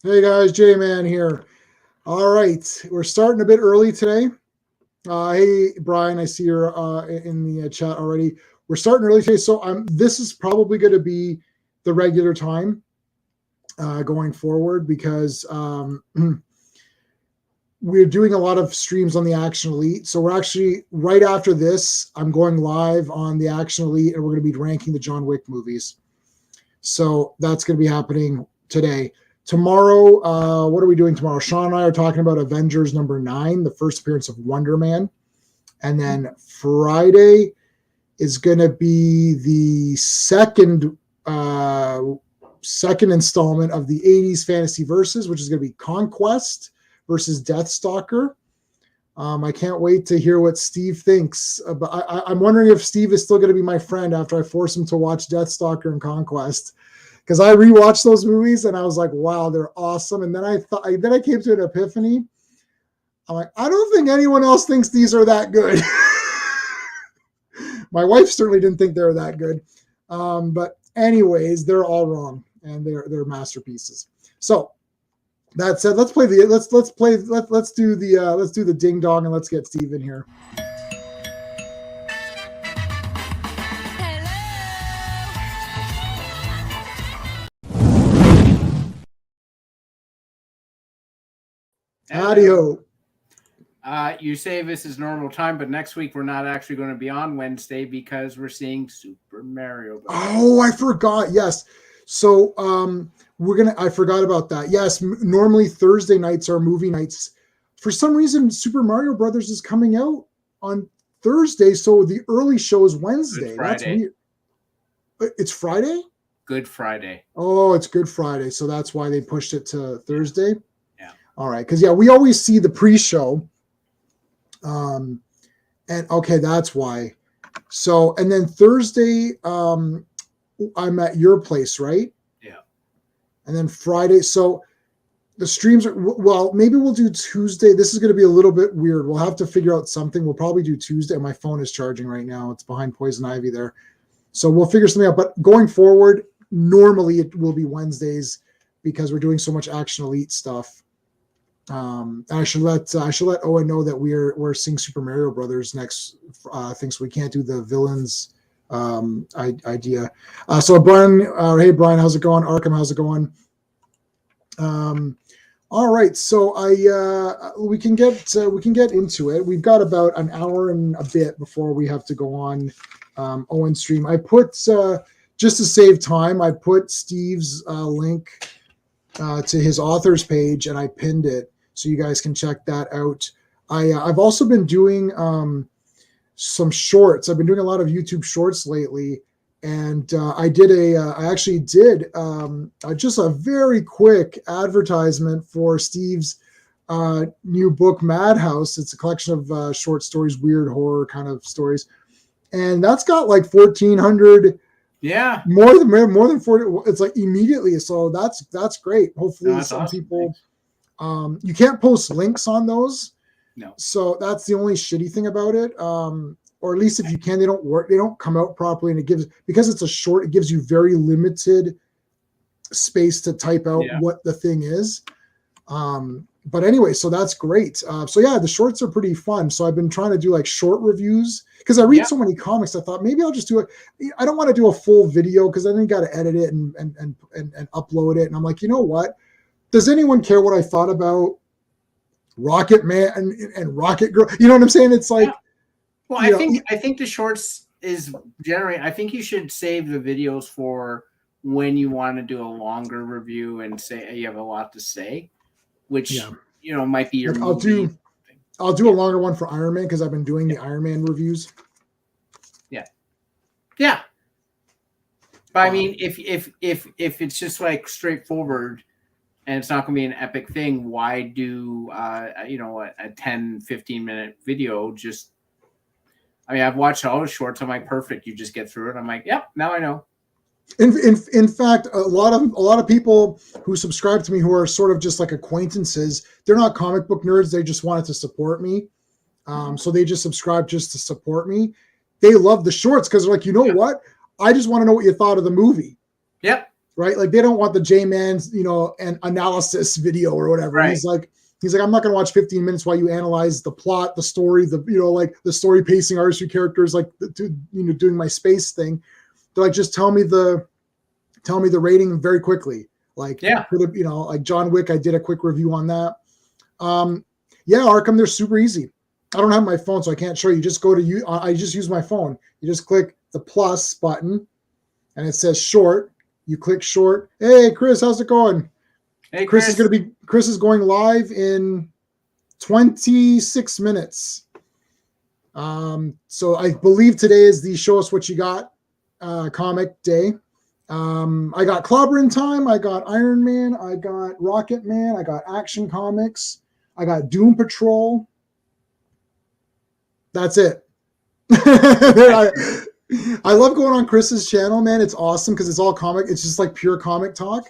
Hey guys, J-Man here. All right, we're starting a bit early today. Hey Brian, I see you're in the chat already. We're starting early today, so this is probably going to be the regular time going forward because we're doing a lot of streams on the Action Elite. So we're actually right after this. I'm going live on the Action Elite, and we're going to be ranking the John Wick movies. So that's going to be happening today. Tomorrow, what are we doing tomorrow? Sean and I are talking about Avengers #9, the first appearance of Wonder Man. And then Friday is going to be the second installment of the 80s Fantasy Versus, which is going to be Conquest versus Deathstalker. I can't wait to hear what Steve thinks. But I'm wondering if Steve is still going to be my friend after I force him to watch Deathstalker and Conquest. Because I rewatched those movies and I was like, wow, they're awesome. And then I came to an epiphany. I'm like, I don't think anyone else thinks these are that good. My wife certainly didn't think they were that good. But anyways, they're all wrong and they're masterpieces. So that said, let's do the ding dong and let's get Steve in here. Howdy ho. You say this is normal time, but next week we're not actually going to be on Wednesday because we're seeing Super Mario Bros. Oh, I forgot. Yes. So I forgot about that. Yes, normally Thursday nights are movie nights. For some reason, Super Mario Brothers is coming out on Thursday, so the early show is Wednesday. That's weird. It's Friday? Good Friday. Oh, it's Good Friday, so that's why they pushed it to Thursday? Yeah. All right, because, we always see the pre-show. And, okay, that's why. So, and then Thursday, I'm at your place, right? Yeah. And then Friday, so the streams are, well, maybe we'll do Tuesday. This is going to be a little bit weird. We'll have to figure out something. We'll probably do Tuesday. My phone is charging right now. It's behind Poison Ivy there. So we'll figure something out. But going forward, normally it will be Wednesdays because we're doing so much Action Elite stuff. I should let Owen know that we're seeing Super Mario Brothers next thing, so we can't do the villains idea. So Brian, hey Brian, how's it going? Arkham, how's it going? All right, so we can get into it. We've got about an hour and a bit before we have to go on Owen's stream. I put just to save time, I put Steve's link to his author's page, and I pinned it so you guys can check that out. I've also been doing some shorts. I've been doing a lot of YouTube shorts lately, and I actually did just a very quick advertisement for Steve's new book, Madhouse. It's a collection of short stories, weird horror kind of stories, and that's got like 1,400. Yeah, more than 40. It's like immediately. So that's great. Hopefully, some awesome. People. You can't post links on those. No. So that's the only shitty thing about it. Or at least if you can, they don't work. They don't come out properly, and because it's a short, it gives you very limited space to type out what the thing is. But anyway, so that's great. So yeah, the shorts are pretty fun. So I've been trying to do like short reviews because I read so many comics. I thought maybe I'll just do it. I don't want to do a full video because then you got to edit it and upload it. And I'm like, you know what? Does anyone care what I thought about Rocket Man and Rocket Girl? You know what I'm saying? It's like, well, I think the shorts is generally. I think you should save the videos for when you want to do a longer review and say you have a lot to say. Which might be your. Like I'll do a longer one for Iron Man because I've been doing the Iron Man reviews. Yeah. But I mean, if it's just like straightforward, and it's not going to be an epic thing, why do a 10, 15-minute video? Just, I mean, I've watched all the shorts. I'm like, perfect. You just get through it. I'm like, yep, now I know. In fact, a lot of people who subscribe to me who are sort of just like acquaintances, they're not comic book nerds. They just wanted to support me. So they just subscribe just to support me. They love the shorts because they're like, you know what? I just want to know what you thought of the movie. Yep. right? Like they don't want the J-Man's, an analysis video or whatever. Right. He's like, I'm not going to watch 15 minutes while you analyze the plot, the story, like the story, pacing, artistry, characters, like, doing my space thing. They're like, just tell me the rating very quickly. Like, yeah, like John Wick, I did a quick review on that. Yeah, Arkham, they're super easy. I don't have my phone, so I can't show you. Just go to you. I just use my phone. You just click the plus button, and it says short. You click short. Hey, Chris, how's it going? Hey, Chris is going live in 26 minutes. So I believe today is the Show Us What You Got comic day. I got Clobberin time. I got Iron Man. I got Rocket Man. I got Action Comics. I got Doom Patrol. That's it. I love going on Chris's channel, man. It's awesome because it's all comic. It's just like pure comic talk.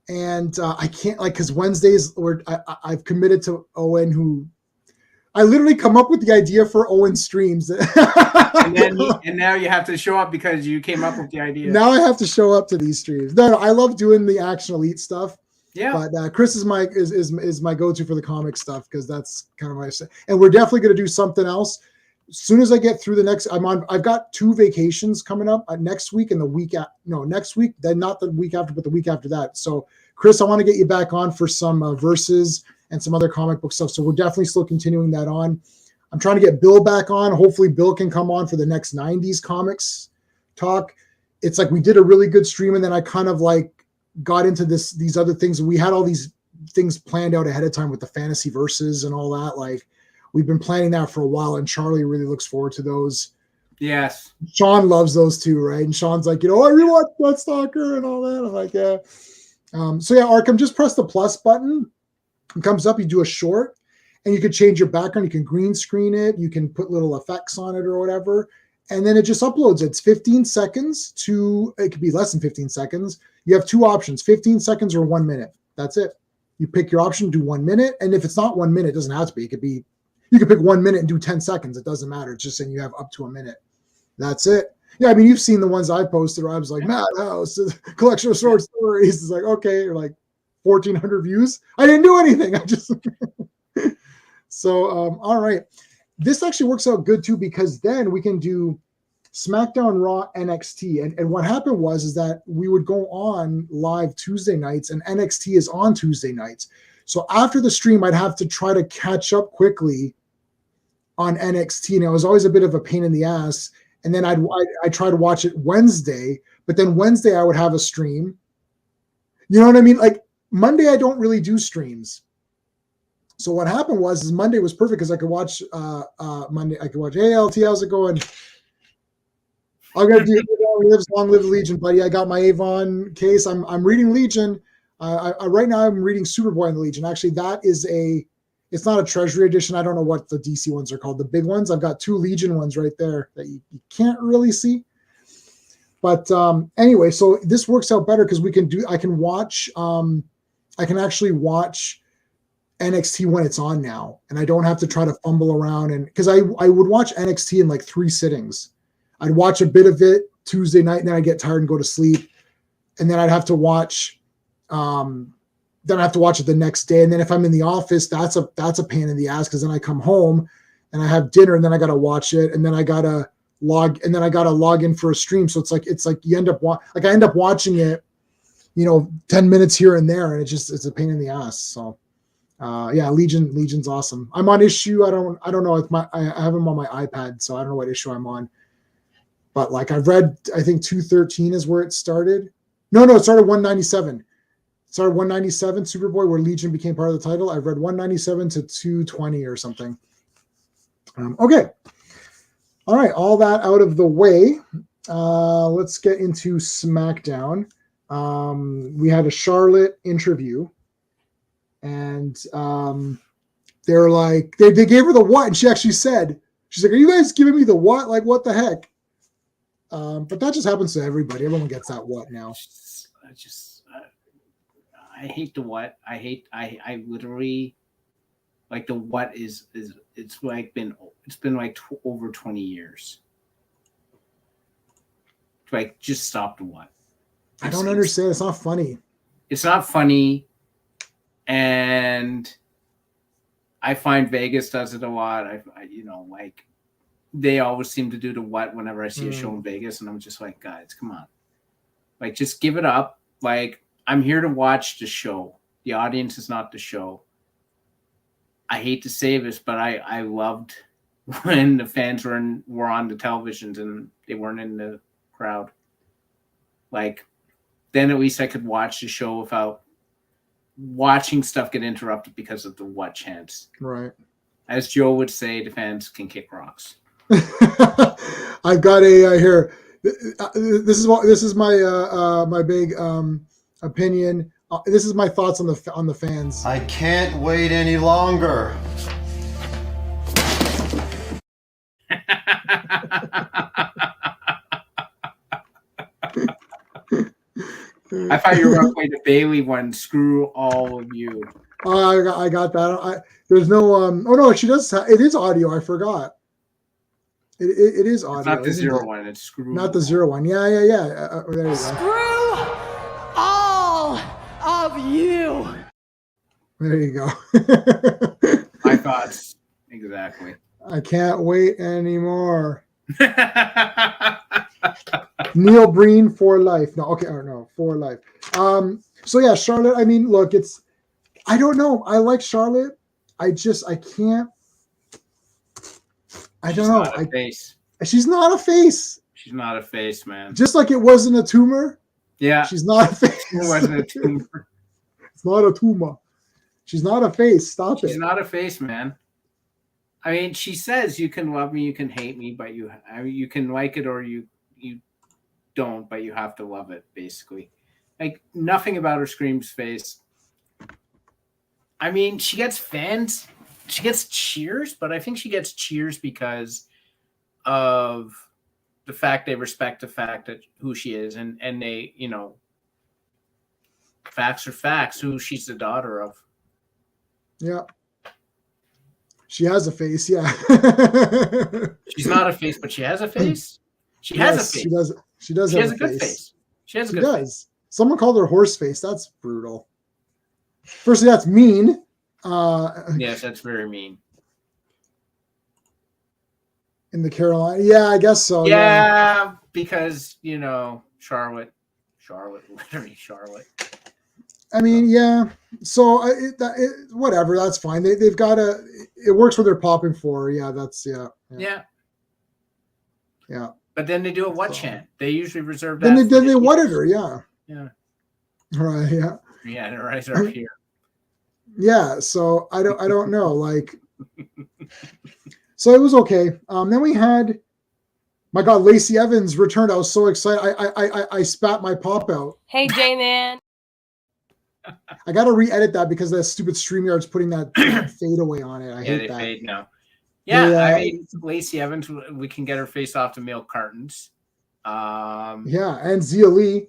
And I can't because Wednesdays I've committed to Owen, who I literally come up with the idea for Owen streams. and now you have to show up because you came up with the idea. Now I have to show up to these streams. No, I love doing the Action Elite stuff. Yeah. But Chris is my go-to for the comic stuff because that's kind of my. And we're definitely going to do something else. As soon as I get through the next, I've got 2 vacations coming up next week and the week next week, then not the week after, but the week after that. So Chris, I want to get you back on for some verses and some other comic book stuff. So we're definitely still continuing that on. I'm trying to get Bill back on. Hopefully Bill can come on for the next 90s comics talk. It's like we did a really good stream and then I kind of like got into these other things. We had all these things planned out ahead of time with the fantasy verses and all that. Like we've been planning that for a while and Charlie really looks forward to those. Yes. Sean loves those too, right? And Sean's like, I really want Bloodstocker and all that. I'm like, yeah. So yeah, Arkham, just press the plus button. It comes up, you do a short, and you can change your background. You can green screen it. You can put little effects on it or whatever. And then it just uploads. It's 15 seconds it could be less than 15 seconds. You have 2 options, 15 seconds or 1 minute. That's it. You pick your option, do 1 minute. And if it's not 1 minute, it doesn't have to be. You could pick 1 minute and do 10 seconds. It doesn't matter. It's just saying you have up to a minute. That's it. Yeah, I mean, you've seen the ones I posted where I was like, Madhouse, collection of short stories. It's like, okay, you're like 1,400 views. I didn't do anything. I just So, all right. This actually works out good too, because then we can do SmackDown, Raw, NXT. And what happened is that we would go on live Tuesday nights and NXT is on Tuesday nights. So after the stream, I'd have to try to catch up quickly on NXT. And it was always a bit of a pain in the ass. And then I'd try to watch it Wednesday, but then Wednesday I would have a stream. You know what I mean? Like Monday, I don't really do streams. So what happened is Monday was perfect because I could watch Monday. I could watch, hey, LT, how's it going? I'm gonna do Long Live Legion, buddy. I got my Avon case. I'm reading Legion. Right now I'm reading Superboy in the Legion. Actually, that is it's not a treasury edition. I don't know what the DC ones are called. The big ones. I've got 2 Legion ones right there that you can't really see. But anyway, so this works out better because I can actually watch NXT when it's on now, and I don't have to try to fumble around. And because I would watch NXT in like 3 sittings. I'd watch a bit of it Tuesday night, and then I'd get tired and go to sleep, and then I'd have to watch. Then I have to watch it the next day, and then if I'm in the office, that's a pain in the ass because then I come home and I have dinner, and then I got to watch it, and then I gotta log in for a stream. So it's like you end up I end up watching it, 10 minutes here and there, and it's a pain in the ass. So. Yeah, Legion's awesome. I'm on issue. I don't know if I have them on my iPad, so I don't know what issue I'm on. But like I've read, I think 213 is where it started. No, it started 197. It started 197 Superboy, where Legion became part of the title. I've read 197 to 220 or something. Okay. All right, all that out of the way. Let's get into SmackDown. We had a Charlotte interview. And they're like, they gave her the what, and she actually said, she's like, are you guys giving me the what? Like, what the heck? But that just happens to everybody. Everyone gets that what now. I hate the what. I literally like the what is it's been like over 20 years. Like, just stop the what. I don't understand. It's not funny. It's not funny, and I find Vegas does it a lot. I like they always seem to do the what whenever I see a show in Vegas, and I'm just like, guys, come on, like just give it up. Like I'm here to watch the show. The audience is not the show. I hate to say this, but I loved when the fans were on the televisions and they weren't in the crowd. Like then at least I could watch the show without watching stuff get interrupted because of the what chants. Right. As Joe would say, the fans can kick rocks. I've got a here. This is my my big opinion. This is my thoughts on the fans. I can't wait any longer. I thought you were going to play the Bailey one. Screw all of you. I got that. There's no. Oh no, she does. It is audio. I forgot. It is audio. It's not the zero one. It's screw. Not the zero one. Yeah. There you go. Screw all of you. There you go. My thoughts. Exactly. I can't wait anymore. Neil Breen for life. No, okay, or no, for life. So yeah, Charlotte. I mean, look, I don't know. I like Charlotte. I can't. I don't know. She's not a face. She's not a face, man. Just like it wasn't a tumor. Yeah. She's not a face. It wasn't a tumor. It's not a tumor. She's not a face. Stop it. She's not a face, man. I mean, she says you can love me, you can hate me, but you can like it or you don't, but you have to love it, basically. Like nothing about her screams face. I mean, she gets fans, she gets cheers, but I think she gets cheers because of the fact they respect the fact that who she is and they, facts are facts, who she's the daughter of. Yeah. She has a face, yeah. She's not a face, but she has a face. She has a face. She does She have has a good face. She has a good face. Someone called her horse face. That's brutal. Firstly, that's mean. Yes, that's very mean. In the Carolina, yeah, I guess so. Yeah. Because Charlotte, literally Charlotte. I mean, yeah. So whatever, that's fine. They've got it works what they're popping for. Yeah, Yeah. Yeah. But then they do a what chant? They usually reserve that. Then they what whatted her. Yeah. Yeah. Right. Yeah. Yeah, they're right up here. Yeah. So I don't know. Like. So it was okay. Then we had, my God, Lacey Evans returned. I was so excited. I spat my pop out. Hey, J-Man. I got to re-edit that because that stupid StreamYard's putting that fadeaway on it. I hate that. Fade now. Yeah, I mean, Lacey Evans, we can get her face off the milk cartons. Yeah, and Zia Lee.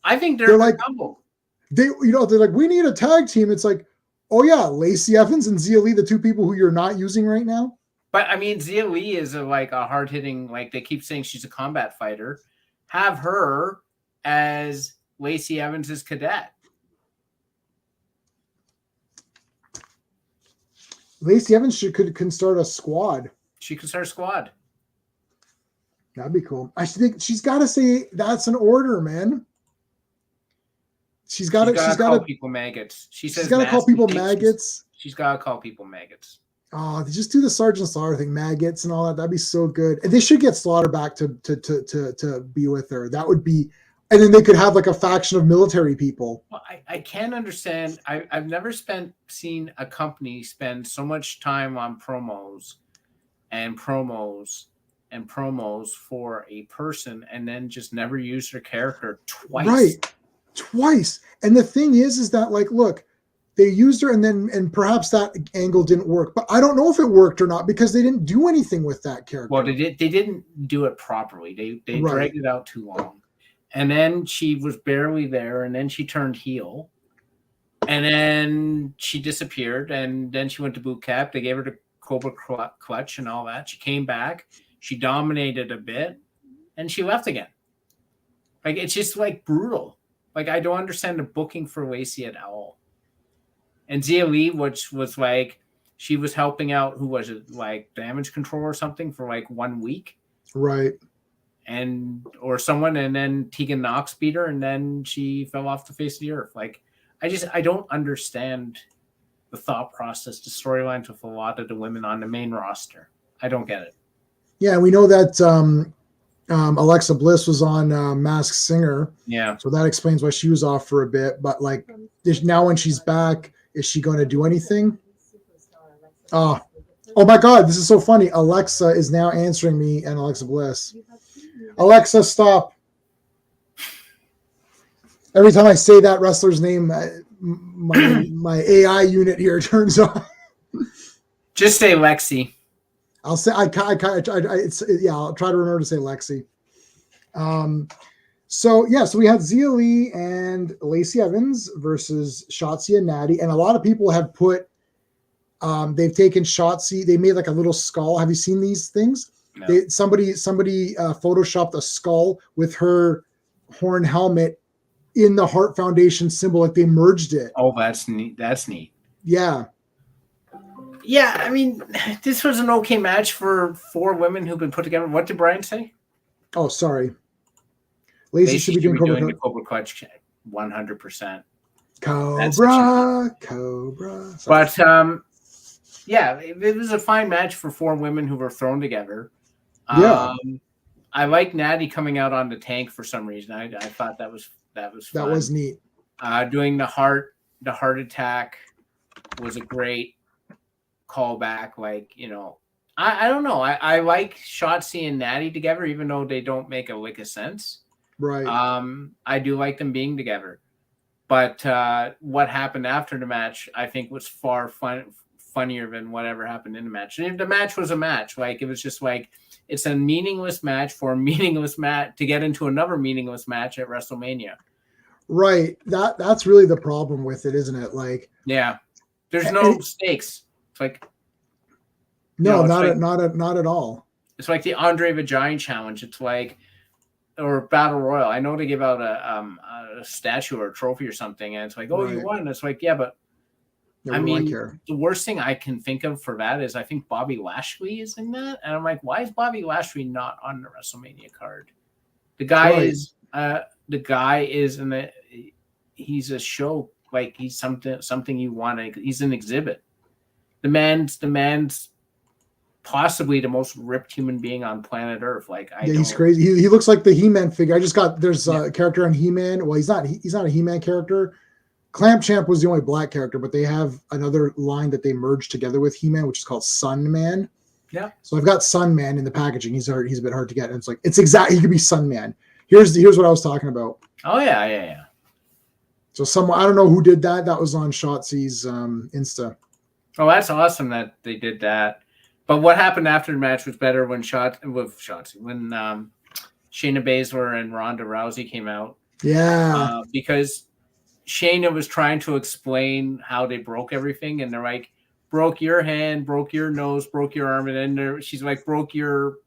I think they're like humble. They're like, we need a tag team. It's like, oh yeah, Lacey Evans and Zia Lee, the two people who you're not using right now. But I mean, Zia Lee is a hard hitting. Like they keep saying she's a combat fighter. Have her as Lacey Evans' cadet. Lacey Evans can start a squad. She could start a squad. That'd be cool. I think she's got to say that's an order, man. She's got to call people maggots. She's got to call people maggots. She's got to call people maggots. Oh, they just do the Sergeant Slaughter thing, maggots and all that. That'd be so good. And they should get Slaughter back to be with her. That would be, and then they could have like a faction of military people. Well, I can't understand. I've never seen a company spend so much time on promos for a person and then just never use their character twice. Right. Twice. And the thing is that like, look, they used her and perhaps that angle didn't work, but I don't know if it worked or not because they didn't do anything with that character. Well, they didn't do it properly. They dragged it out too long. And then she was barely there, and then she turned heel. And then she disappeared, and then she went to boot camp. They gave her the Cobra clutch and all that. She came back. She dominated a bit, and she left again. Like, it's just like brutal. Like, I don't understand the booking for Lacey at all. And Zia Lee, which was like, she was helping out, who was it, like Damage Control or something for like 1 week. Right. Or someone, and then Tegan Knox beat her, and then she fell off the face of the earth. Like, I don't understand the thought process, the storylines with a lot of the women on the main roster. I don't get it. Yeah, we know that Alexa Bliss was on Masked Singer. Yeah. So that explains why she was off for a bit. But like now when she's back, is she going to do anything? Oh my God, this is so funny. Alexa is now answering me, and Alexa Bliss. Alexa, stop. Every time I say that wrestler's name, my AI unit here turns on. Just say Lexi. I'll say I'll try to remember to say Lexi. So we had Zia Lee and Lacey Evans versus Shotzi and Natty, and a lot of people have put they've taken Shotzi. They made like a little skull. Have you seen these things? No. Somebody photoshopped a skull with her horn helmet in the Heart Foundation symbol. Like they merged it. Oh, that's neat. That's neat. Yeah. Yeah, I mean, this was an okay match for 4 women who've been put together. What did Brian say? Oh, sorry. Lacey should be doing the Cobra Clutch 100%. Cobra. Sorry. But yeah, it was a fine match for 4 women who were thrown together. Yeah. I like Natty coming out on the tank for some reason. I thought that was fun. That was neat. Doing the heart attack was a great callback. Like, you know, I don't know. I like Shotzi and Natty together, even though they don't make a lick of sense. Right. I do like them being together. But what happened after the match, I think, was far funnier than whatever happened in the match. And the match was a match. Like, it was just like, it's a meaningless match for a meaningless match to get into another meaningless match at WrestleMania. Right. That's really the problem with it, isn't it? Like, yeah, there's no stakes. It's like, no, not at all. It's like the Andre the Giant challenge. It's like, or Battle Royal. I know they give out a statue or a trophy or something, and it's like, oh, right. You won. And it's like, yeah, but I mean, the worst thing I can think of for that is I think Bobby Lashley is in that, and I'm like, why is Bobby Lashley not on the WrestleMania card? The guy is in the. He's a show, like he's something you want to. He's an exhibit. The man's possibly the most ripped human being on planet Earth. Like, he's crazy. He looks like the He-Man figure. There's a character on He-Man. Well, he's not a He-Man character. Clamp Champ was the only black character, but they have another line that they merged together with He-Man, which is called Sun Man. Yeah. So I've got Sun Man in the packaging. He's a bit hard to get. And it's like, it's exactly, he could be Sun Man. Here's what I was talking about. Oh yeah. So someone, I don't know who did that. That was on Shotzi's Insta. Oh, that's awesome that they did that. But what happened after the match was better when Shayna Baszler and Ronda Rousey came out. Yeah. Because Shayna was trying to explain how they broke everything, and they're like, broke your hand, broke your nose, broke your arm, and then she's like, broke your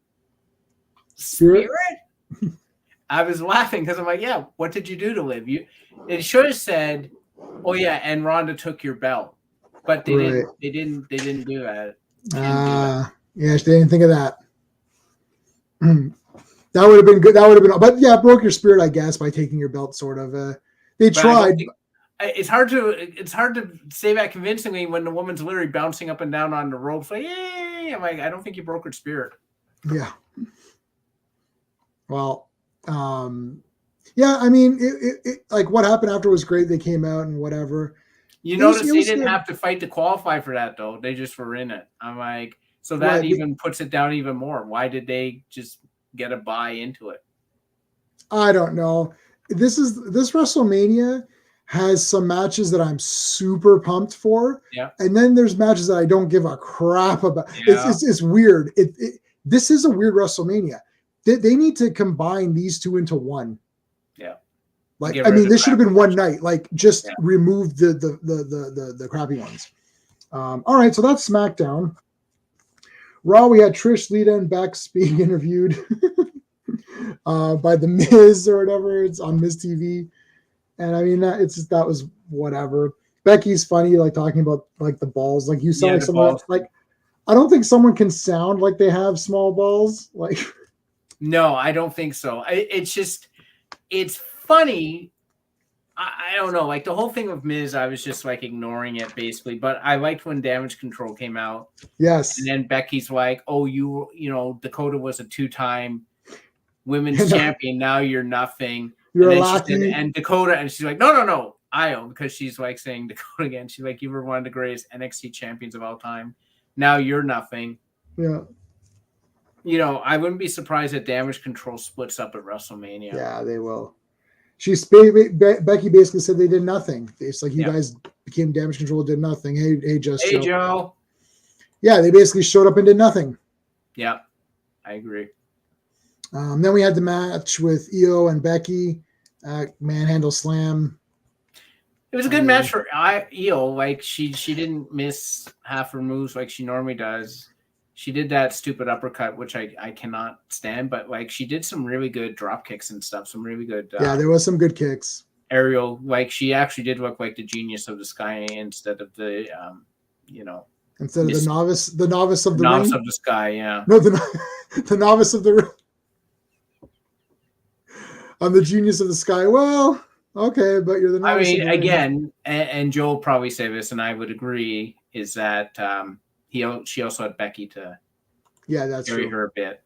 spirit? I was laughing because I'm like, yeah, what did you do to live? It should have said, oh yeah, and Ronda took your belt. But they didn't do that. Yeah, they didn't think of that. That would have been good. That would have been, but yeah, broke your spirit, I guess, by taking your belt, sort of. They tried. It's hard to say that convincingly when the woman's literally bouncing up and down on the ropes. Like, yay! I'm like, I don't think you broke her spirit. Yeah. Well, yeah. I mean, it like what happened after was great. They came out and whatever. You notice they didn't have to fight to qualify for that, though. They just were in it. I'm like, so that even puts it down even more. Why did they just get a buy into it? I don't know. This WrestleMania has some matches that I'm super pumped for. Yeah. And then there's matches that I don't give a crap about. Yeah. It's weird. This is a weird WrestleMania. They need to combine these two into one. Yeah. Like, I mean, this should have been one night. Like, just remove the crappy ones. All right, so that's SmackDown. Raw, we had Trish, Lita, and Bex being interviewed. by the Miz or whatever. It's on Miz TV, and I mean that was whatever. Becky's funny, like talking about like the balls. Like you sound like the someone balls. like I don't think someone can sound like they have small balls. Like No, I don't think so. It's just it's funny. I don't know. Like the whole thing with Miz, I was just like ignoring it basically. But I liked when Damage Control came out. yes, And then Becky's like, "Oh, you know, Dakota was a 2-time women's champion. Now you're nothing." You're and a then she said, lackey. and Dakota, and she's like, "No, Io," because she's like saying Dakota again. She's like, "You were one of the greatest NXT champions of all time. Now you're nothing." Yeah. You know, I wouldn't be surprised if Damage Control splits up at WrestleMania. Yeah, they will. Becky basically said they did nothing. It's like you guys became Damage Control, did nothing. Hey, Joe. Yeah, they basically showed up and did nothing. Yeah, I agree. Then we had the match with Io and Becky, manhandle slam. It was a good match for Io. Like she didn't miss half her moves like she normally does. She did that stupid uppercut, which I cannot stand, but like she did some really good drop kicks and stuff. Some really good. There was some good kicks. Aerial, like she actually did look like the genius of the sky instead of the, instead of the novice of the novice ring. of the sky. Yeah. No, the novice of the ring. I'm the genius of the sky. Well, okay, but you're the novice. I mean, again, and Joe will probably say this, and I would agree, is that she also had Becky to carry her a bit.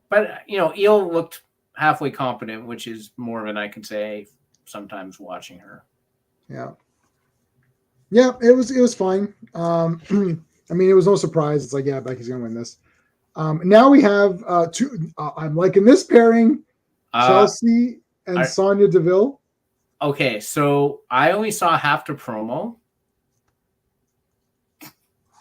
But, Io looked halfway competent, which is more than I can say sometimes watching her. Yeah. Yeah, it was fine. I mean, it was no surprise. It's like, yeah, Becky's going to win this. Now we have two. I'm liking this pairing, Chelsea and Sonya Deville. Okay, so I only saw half the promo.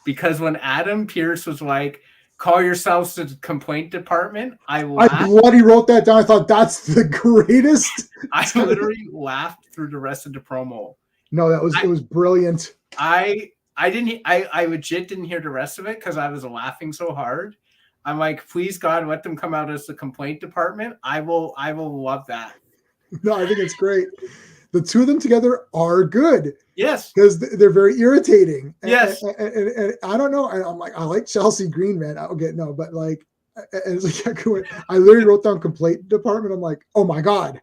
Because when Adam Pearce was like, "Call yourselves the complaint department," I bloody wrote that down. I thought that's the greatest. I literally laughed through the rest of the promo. No, it was brilliant. I legit didn't hear the rest of it because I was laughing so hard. I'm like, please God, let them come out as the complaint department. I will love that. No, I think it's great. The two of them together are good. Yes. Because they're very irritating. Yes. And I don't know. I'm like, I like Chelsea Green, man. But like, and it's like, I literally wrote down complaint department. I'm like, oh my God.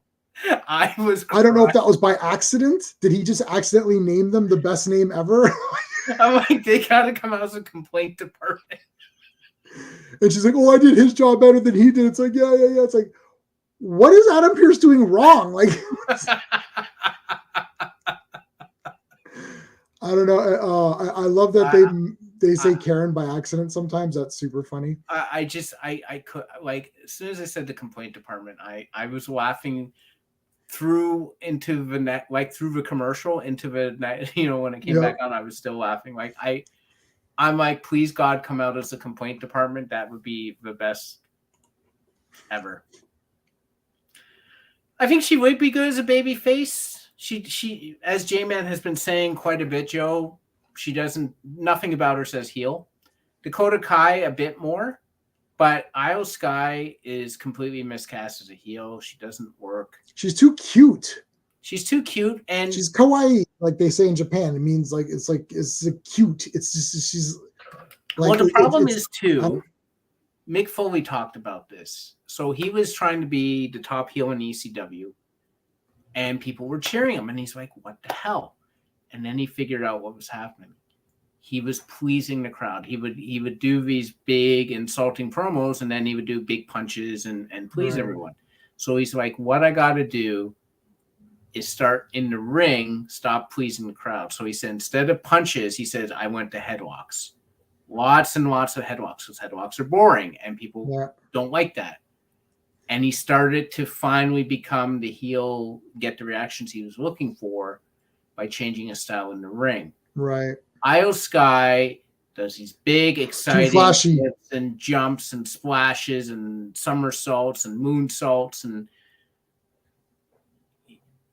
I don't know if that was by accident. Did he just accidentally name them the best name ever? I'm like, they gotta come out as a complaint department. And she's like, oh, I did his job better than he did. It's like, yeah. It's like, what is Adam Pearce doing wrong? Like, I don't know. I love that they say Karen by accident sometimes. That's super funny. I could, like, as soon as I said the complaint department, I was laughing through into the net, like through the commercial into the net, when it came back on, I was still laughing. Like I'm like, please God, come out as the complaint department. That would be the best ever. I think she would be good as a baby face. She as J-Man has been saying quite a bit, Joe, nothing about her says heel. Dakota Kai a bit more, but Io Sky is completely miscast as a heel. She doesn't work. She's too cute. She's too cute, and she's kawaii, like they say in Japan. It means like it's cute. It's just she's. Like, well, the problem is too. Mick Foley talked about this. So he was trying to be the top heel in ECW, and people were cheering him, and he's like, "What the hell?" And then he figured out what was happening. He was pleasing the crowd. He would do these big insulting promos, and then he would do big punches and please everyone. So he's like, "What I got to do is start in the ring, stop pleasing the crowd." So he said, instead of punches, he says, I went to headlocks. Lots and lots of headlocks, because headlocks are boring and people don't like that. And he started to finally become the heel, get the reactions he was looking for by changing his style in the ring. Right. Io Sky does these big, exciting hits and jumps and splashes and somersaults and moonsaults and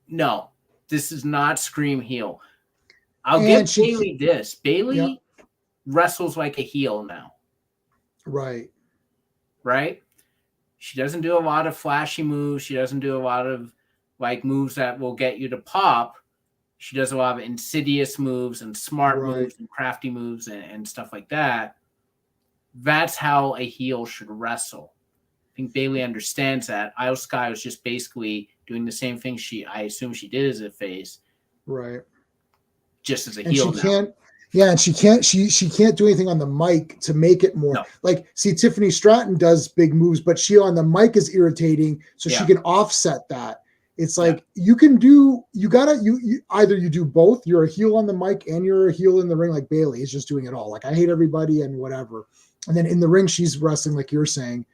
no, this is not Scream heel. I'll give Bailey this. Bailey wrestles like a heel now. Right. Right? She doesn't do a lot of flashy moves. She doesn't do a lot of like moves that will get you to pop. She does a lot of insidious moves and smart moves and crafty moves and stuff like that. That's how a heel should wrestle. I think Bayley understands that. Io Sky was just basically doing the same thing I assume she did as a face. Right. Just as a and heel. She can't she can't do anything on the mic to make it more like, see, Tiffany Stratton does big moves, but she on the mic is irritating, so she can offset that. It's like you either you do both. You're a heel on the mic and you're a heel in the ring, like Bayley is just doing it all. Like, I hate everybody and whatever. And then in the ring, she's wrestling like you're saying.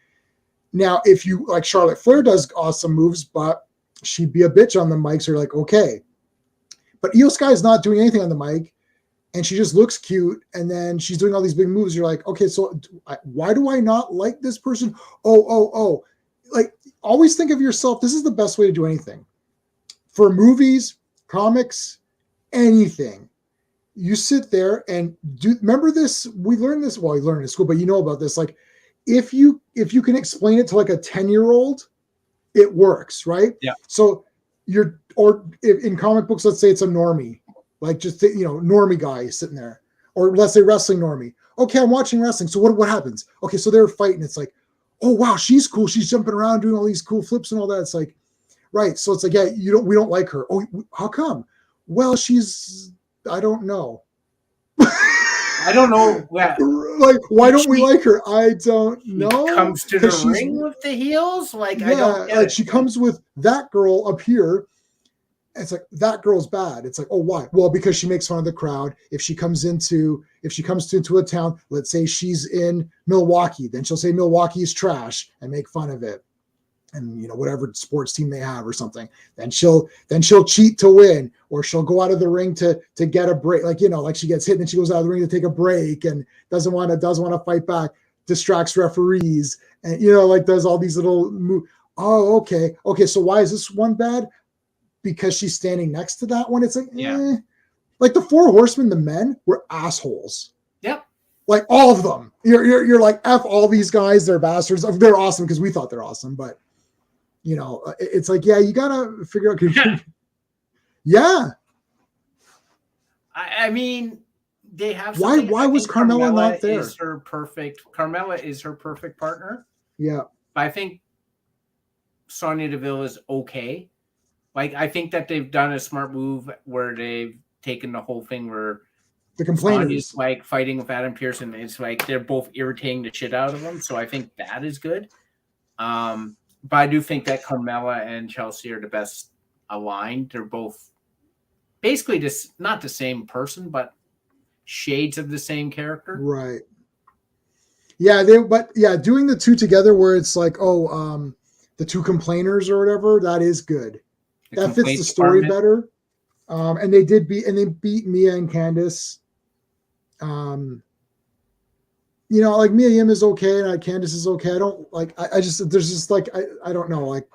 Now, if you like, Charlotte Flair does awesome moves, but she'd be a bitch on the mic. So you're like, okay. But Io Sky is not doing anything on the mic, and she just looks cute. And then she's doing all these big moves. You're like, okay, so why do I not like this person? Oh. Like, always think of yourself. This is the best way to do anything. For movies, comics, anything. You sit there and remember this? We learned this. Well, we learned in school, but you know about this. Like, if you can explain it to like a 10-year-old, it works, right? Yeah. So if in comic books, let's say it's a normie, like just normie guy sitting there, or let's say wrestling normie. Okay, I'm watching wrestling. So what happens? Okay, so they're fighting. It's like, oh wow, she's cool. She's jumping around doing all these cool flips and all that. It's like, right. So it's like, yeah, we don't like her. Oh, how come? Well, I don't know. I don't know. Yeah. Like, why don't we like her? I don't know. She comes to the ring with the heels. Like, yeah, I don't get it. She comes with that girl up here. It's like, that girl's bad. It's like, oh, why? Well, because she makes fun of the crowd. If she comes into a town, let's say she's in Milwaukee, then she'll say Milwaukee is trash and make fun of it. And whatever sports team they have or something, then she'll cheat to win, or she'll go out of the ring to get a break. Like, like she gets hit and she goes out of the ring to take a break and doesn't want to fight back, distracts referees, and like does all these little moves. Oh, okay. So why is this one bad? Because she's standing next to that one. It's like, like the Four Horsemen, the men were assholes. Yep. Like all of them. You're like, F all these guys, they're bastards. They're awesome because we thought they're awesome, but it's like, yeah, you gotta figure out. Yeah. I mean, they have. Why was Carmella not there? Carmella is her perfect partner. Yeah. But I think Sonya Deville is okay. Like, I think that they've done a smart move where they've taken the whole thing where the complainers Sonya's like fighting with Adam Pearce, and it's like they're both irritating the shit out of them. So I think that is good. But I do think that Carmella and Chelsea are the best aligned. They're both basically just not the same person, but shades of the same character. Right. Yeah, doing the two together where it's like, the two complainers or whatever, that is good. That fits the story better. And they beat Mia and Candice. Like Mia Yim is okay and Candice is okay. I don't like. There's just like I don't know. Like,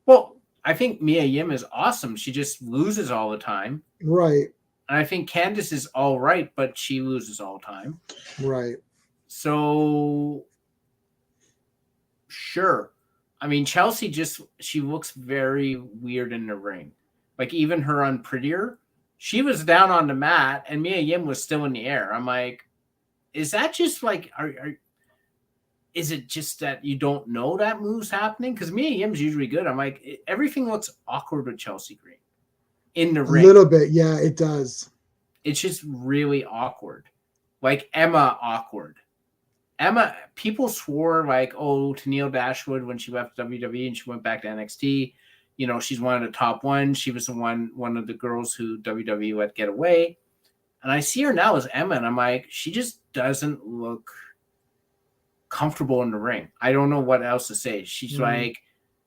well, I think Mia Yim is awesome. She just loses all the time. Right. And I think Candice is all right, but she loses all the time. Right. So, sure. I mean, Chelsea she looks very weird in the ring. Like, even her on Prettier, she was down on the mat and Mia Yim was still in the air. I'm like, is that just like, is it just that you don't know that move's happening? Because Mia Yim's usually good. I'm like, everything looks awkward with Chelsea Green in the ring. A little bit, yeah, it does. It's just really awkward. Like Emma awkward. Emma, people swore like, to Neil Dashwood when she left WWE and she went back to NXT. She's one of the top ones. She was one of the girls who WWE let get away. And I see her now as Emma, and I'm like, she just doesn't look comfortable in the ring. I don't know what else to say. She's like,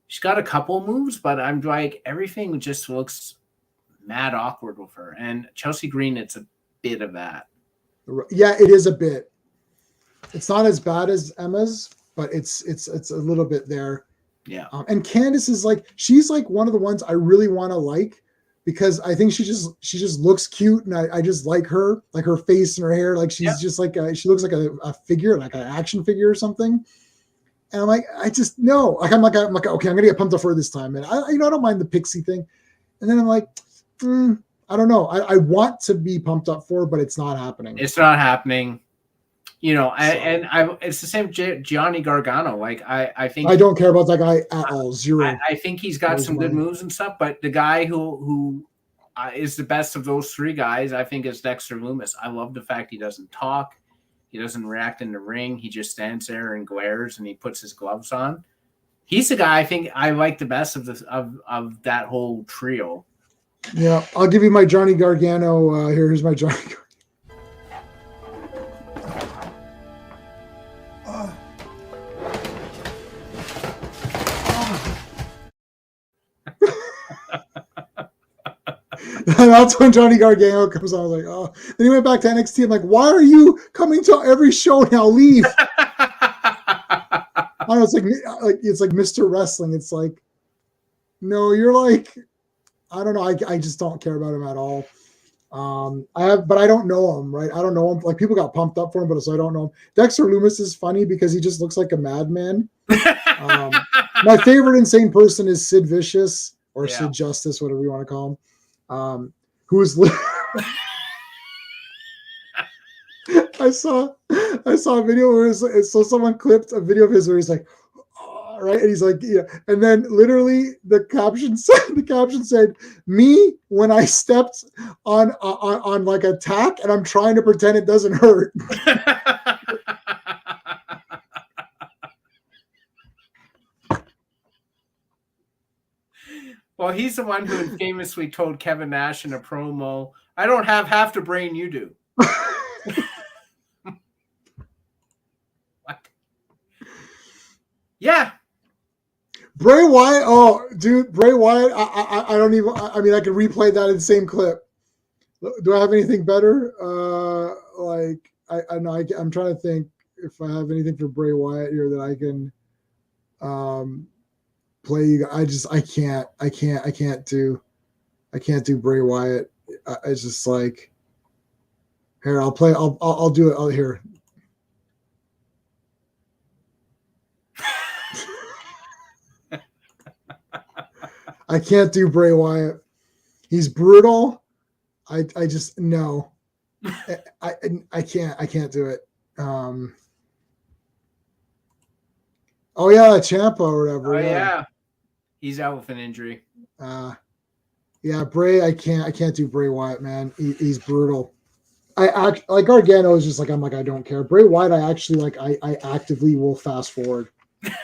she's got a couple moves, but I'm like, everything just looks mad awkward with her. And Chelsea Green, it's a bit of that. Yeah, it is a bit. It's not as bad as Emma's, but it's a little bit there. Yeah. And Candice is like, she's like one of the ones I really want to like, because I think she just looks cute, and I just like her face and her hair. Like she's just like she looks like a figure, like an action figure or something. And I'm like, I just no. Like I'm like, okay, I'm gonna get pumped up for it this time. And I don't mind the Pixie thing. And then I'm like, I don't know. I want to be pumped up for, but it's not happening. It's not happening. So- It's the same Gianni Gargano. Like I think I don't care about that guy at all. Zero. I think he's got some good moves and stuff, but the guy who is the best of those three guys, I think, is Dexter Lumis. I love the fact he doesn't talk, he doesn't react in the ring. He just stands there and glares, and he puts his gloves on. He's the guy I think I like the best of of that whole trio. Yeah, I'll give you my Johnny Gargano. Here's my Johnny. That's when Johnny Gargano comes on. I was like, oh. Then he went back to NXT. I'm like, why are you coming to every show now? Leave. I don't know. It's like Mr. Wrestling. It's like, no, you're like, I don't know. I just don't care about him at all. But I don't know him, right? I don't know him. Like people got pumped up for him, but so I don't know him. Dexter Lumis is funny because he just looks like a madman. My favorite insane person is Sid Vicious or Sid Justice, whatever you want to call him. Who is I saw a video where so someone clipped a video of his where he's like, oh, right, and he's like, yeah, and then literally the caption said, "Me when I stepped on like a tack, and I'm trying to pretend it doesn't hurt." Well, he's the one who famously told Kevin Nash in a promo, "I don't have half the brain you do." What? Yeah. Bray Wyatt. Oh, dude, Bray Wyatt. I don't even. I mean, I can replay that in the same clip. Do I have anything better? I know. I'm trying to think if I have anything for Bray Wyatt here that I can play. You. I can't do Bray Wyatt. It's just like here. I'll play. I'll do it. Here. I can't do Bray Wyatt. He's brutal. I just no. I can't do it. Oh yeah, Ciampa or whatever. Oh yeah. He's out with an injury. Yeah, Bray. I can't do Bray Wyatt, man. He's brutal. Like Gargano is just like I'm like I don't care. Bray Wyatt, I actually like. I actively will fast forward.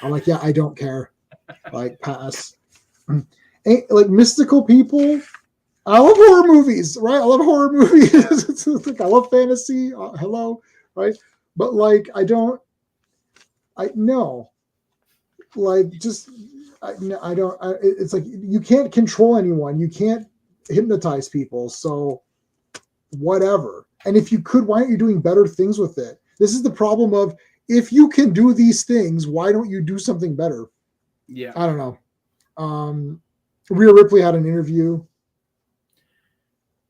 I'm like yeah, I don't care. Like pass. Like mystical people. I love horror movies, right? I love horror movies. It's like I love fantasy. Hello, right? But like I don't. Like just I don't. It's like you can't control anyone. You can't hypnotize people. So whatever. And if you could, why aren't you doing better things with it? This is the problem of if you can do these things, why don't you do something better? Yeah, I don't know. Rhea Ripley had an interview.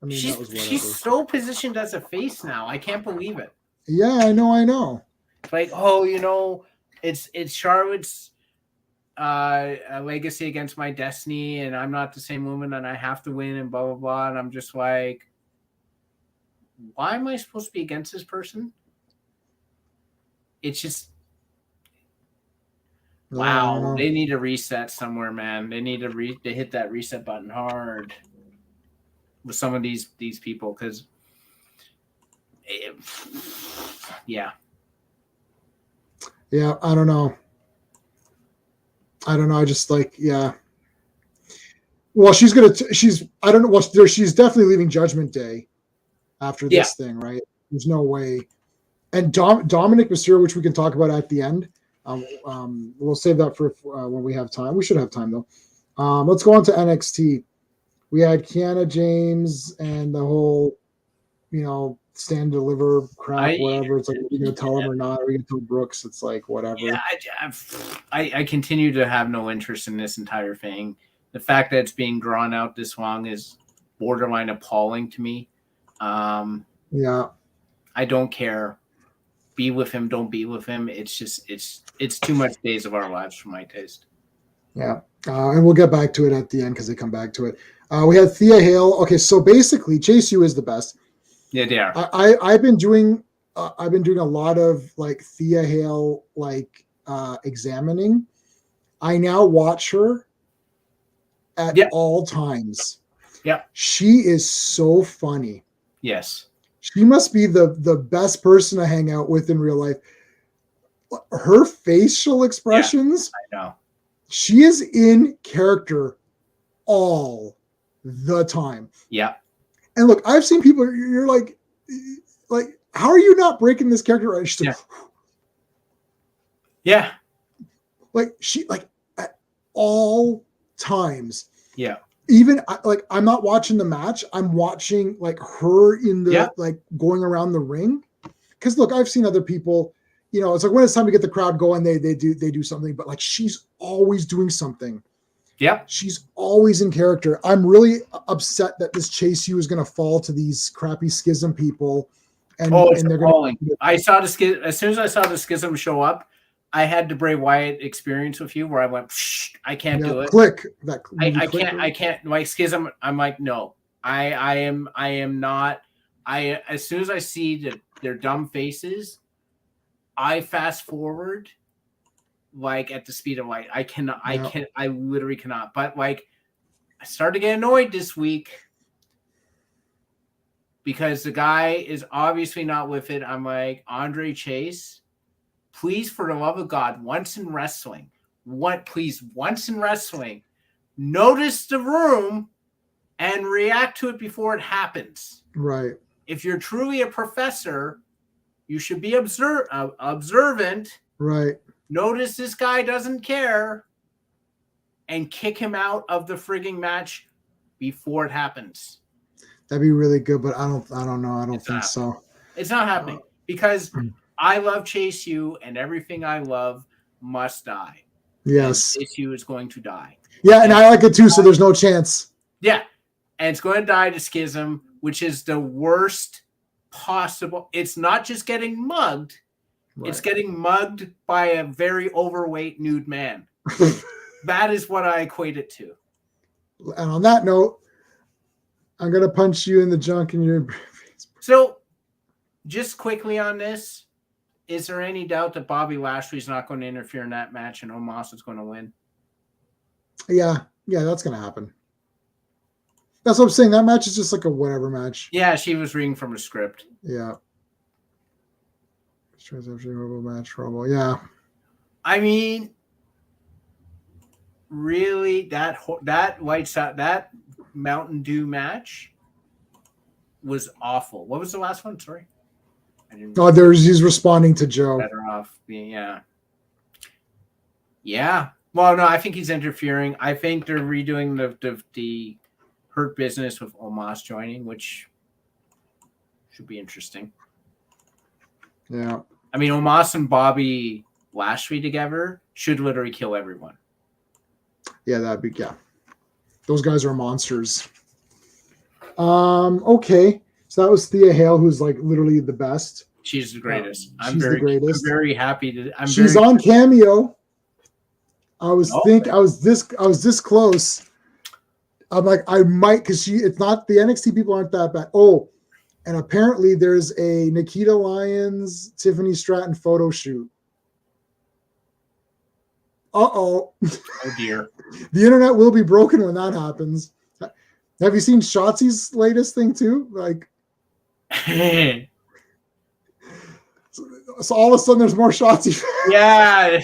I mean, she's so positioned as a face now. I can't believe it. Yeah, I know. Like, oh, it's Charlotte's a legacy against my destiny, and I'm not the same woman, and I have to win, and blah blah blah. And I'm just like, why am I supposed to be against this person? It's just wow. They need to reset somewhere, man. They need to hit that reset button hard with some of these people because yeah, I don't know. I just like well she's I don't know. Well, she's definitely leaving Judgment Day after this thing, right? There's no way. And Dominic Mysterio, which we can talk about at the end. We'll save that for when we have time. We should have time though. Let's go on to NXT. We had Kiana James and the whole, stand deliver crap, whatever. It's like, are you going to tell him or not? Are we going to tell Brooks? It's like, whatever. Yeah, I continue to have no interest in this entire thing. The fact that it's being drawn out this long is borderline appalling to me. Yeah. I don't care. be with him, don't be with him. It's just it's too much days of our lives for my taste. Yeah, and we'll get back to it at the end because they come back to it. We had Thea Hale. Okay, so basically, Chase U is the best. Yeah, they are. I've been doing a lot of like Thea Hale examining. I now watch her at all times. Yeah, she is so funny. Yes, she must be the best person to hang out with in real life. Her facial expressions. I know. She is in character all the time. Yeah. And look, I've seen people, you're like, how are you not breaking this character right? She's like, yeah. Like she, like at all times. Yeah. Even like, I'm not watching the match. I'm watching like her in the, like going around the ring. Cause look, I've seen other people, it's like when it's time to get the crowd going, they do something, but like she's always doing something. Yeah. She's always in character. I'm really upset that this Chase U is going to fall to these crappy Schism people. And they're going to. I saw the Schism. As soon as I saw the Schism show up, I had the Bray Wyatt experience with you where I went, I can't do it. Click. I can't. My Schism, I'm like, no. I am not. As soon as I see their dumb faces, I fast forward like at the speed of light. I cannot. I literally cannot. But like, I started to get annoyed this week because the guy is obviously not with it. I'm like, Andre Chase, please, for the love of God, once in wrestling, once in wrestling, notice the room and react to it before it happens. Right. If you're truly a professor, you should be observant. Right. Notice this guy doesn't care and kick him out of the frigging match before it happens. That'd be really good, but I don't know. I don't think so. It's not happening because I love Chase U and everything I love must die. Yes. And Chase U is going to die. Yeah, and I like it too, so there's no chance. Yeah. And it's going to die to Schism, which is the worst possible. It's not just getting mugged. Right. It's getting mugged by a very overweight nude man. That is what I equate it to. And on that note, I'm going to punch you in the junk in your face. So, just quickly on this, is there any doubt that Bobby Lashley's not going to interfere in that match and Omos is going to win? Yeah, that's going to happen. That's what I'm saying. That match is just like a whatever match. Yeah, she was reading from a script. Yeah. Match Rumble. Yeah. I mean, really, that Mountain Dew match was awful. What was the last one? Sorry. He's responding to Joe. Better off being, yeah. Well, no, I think he's interfering. I think they're redoing the Hurt Business with Omos joining, which should be interesting. Yeah. I mean, Omos and Bobby Lashley together should literally kill everyone. Yeah, that'd be, those guys are monsters. Okay. So that was Thea Hale, who's like literally the best. She's the greatest. The greatest. I'm very happy to. She's on Cameo. I was this close. I'm like, I might, because it's not, the NXT people aren't that bad. Oh, and apparently there's a Nikita Lyons, Tiffany Stratton photo shoot. Uh-oh. Oh, dear. The internet will be broken when that happens. Have you seen Shotzi's latest thing too? Like, so all of a sudden there's more Shotzi. Yeah.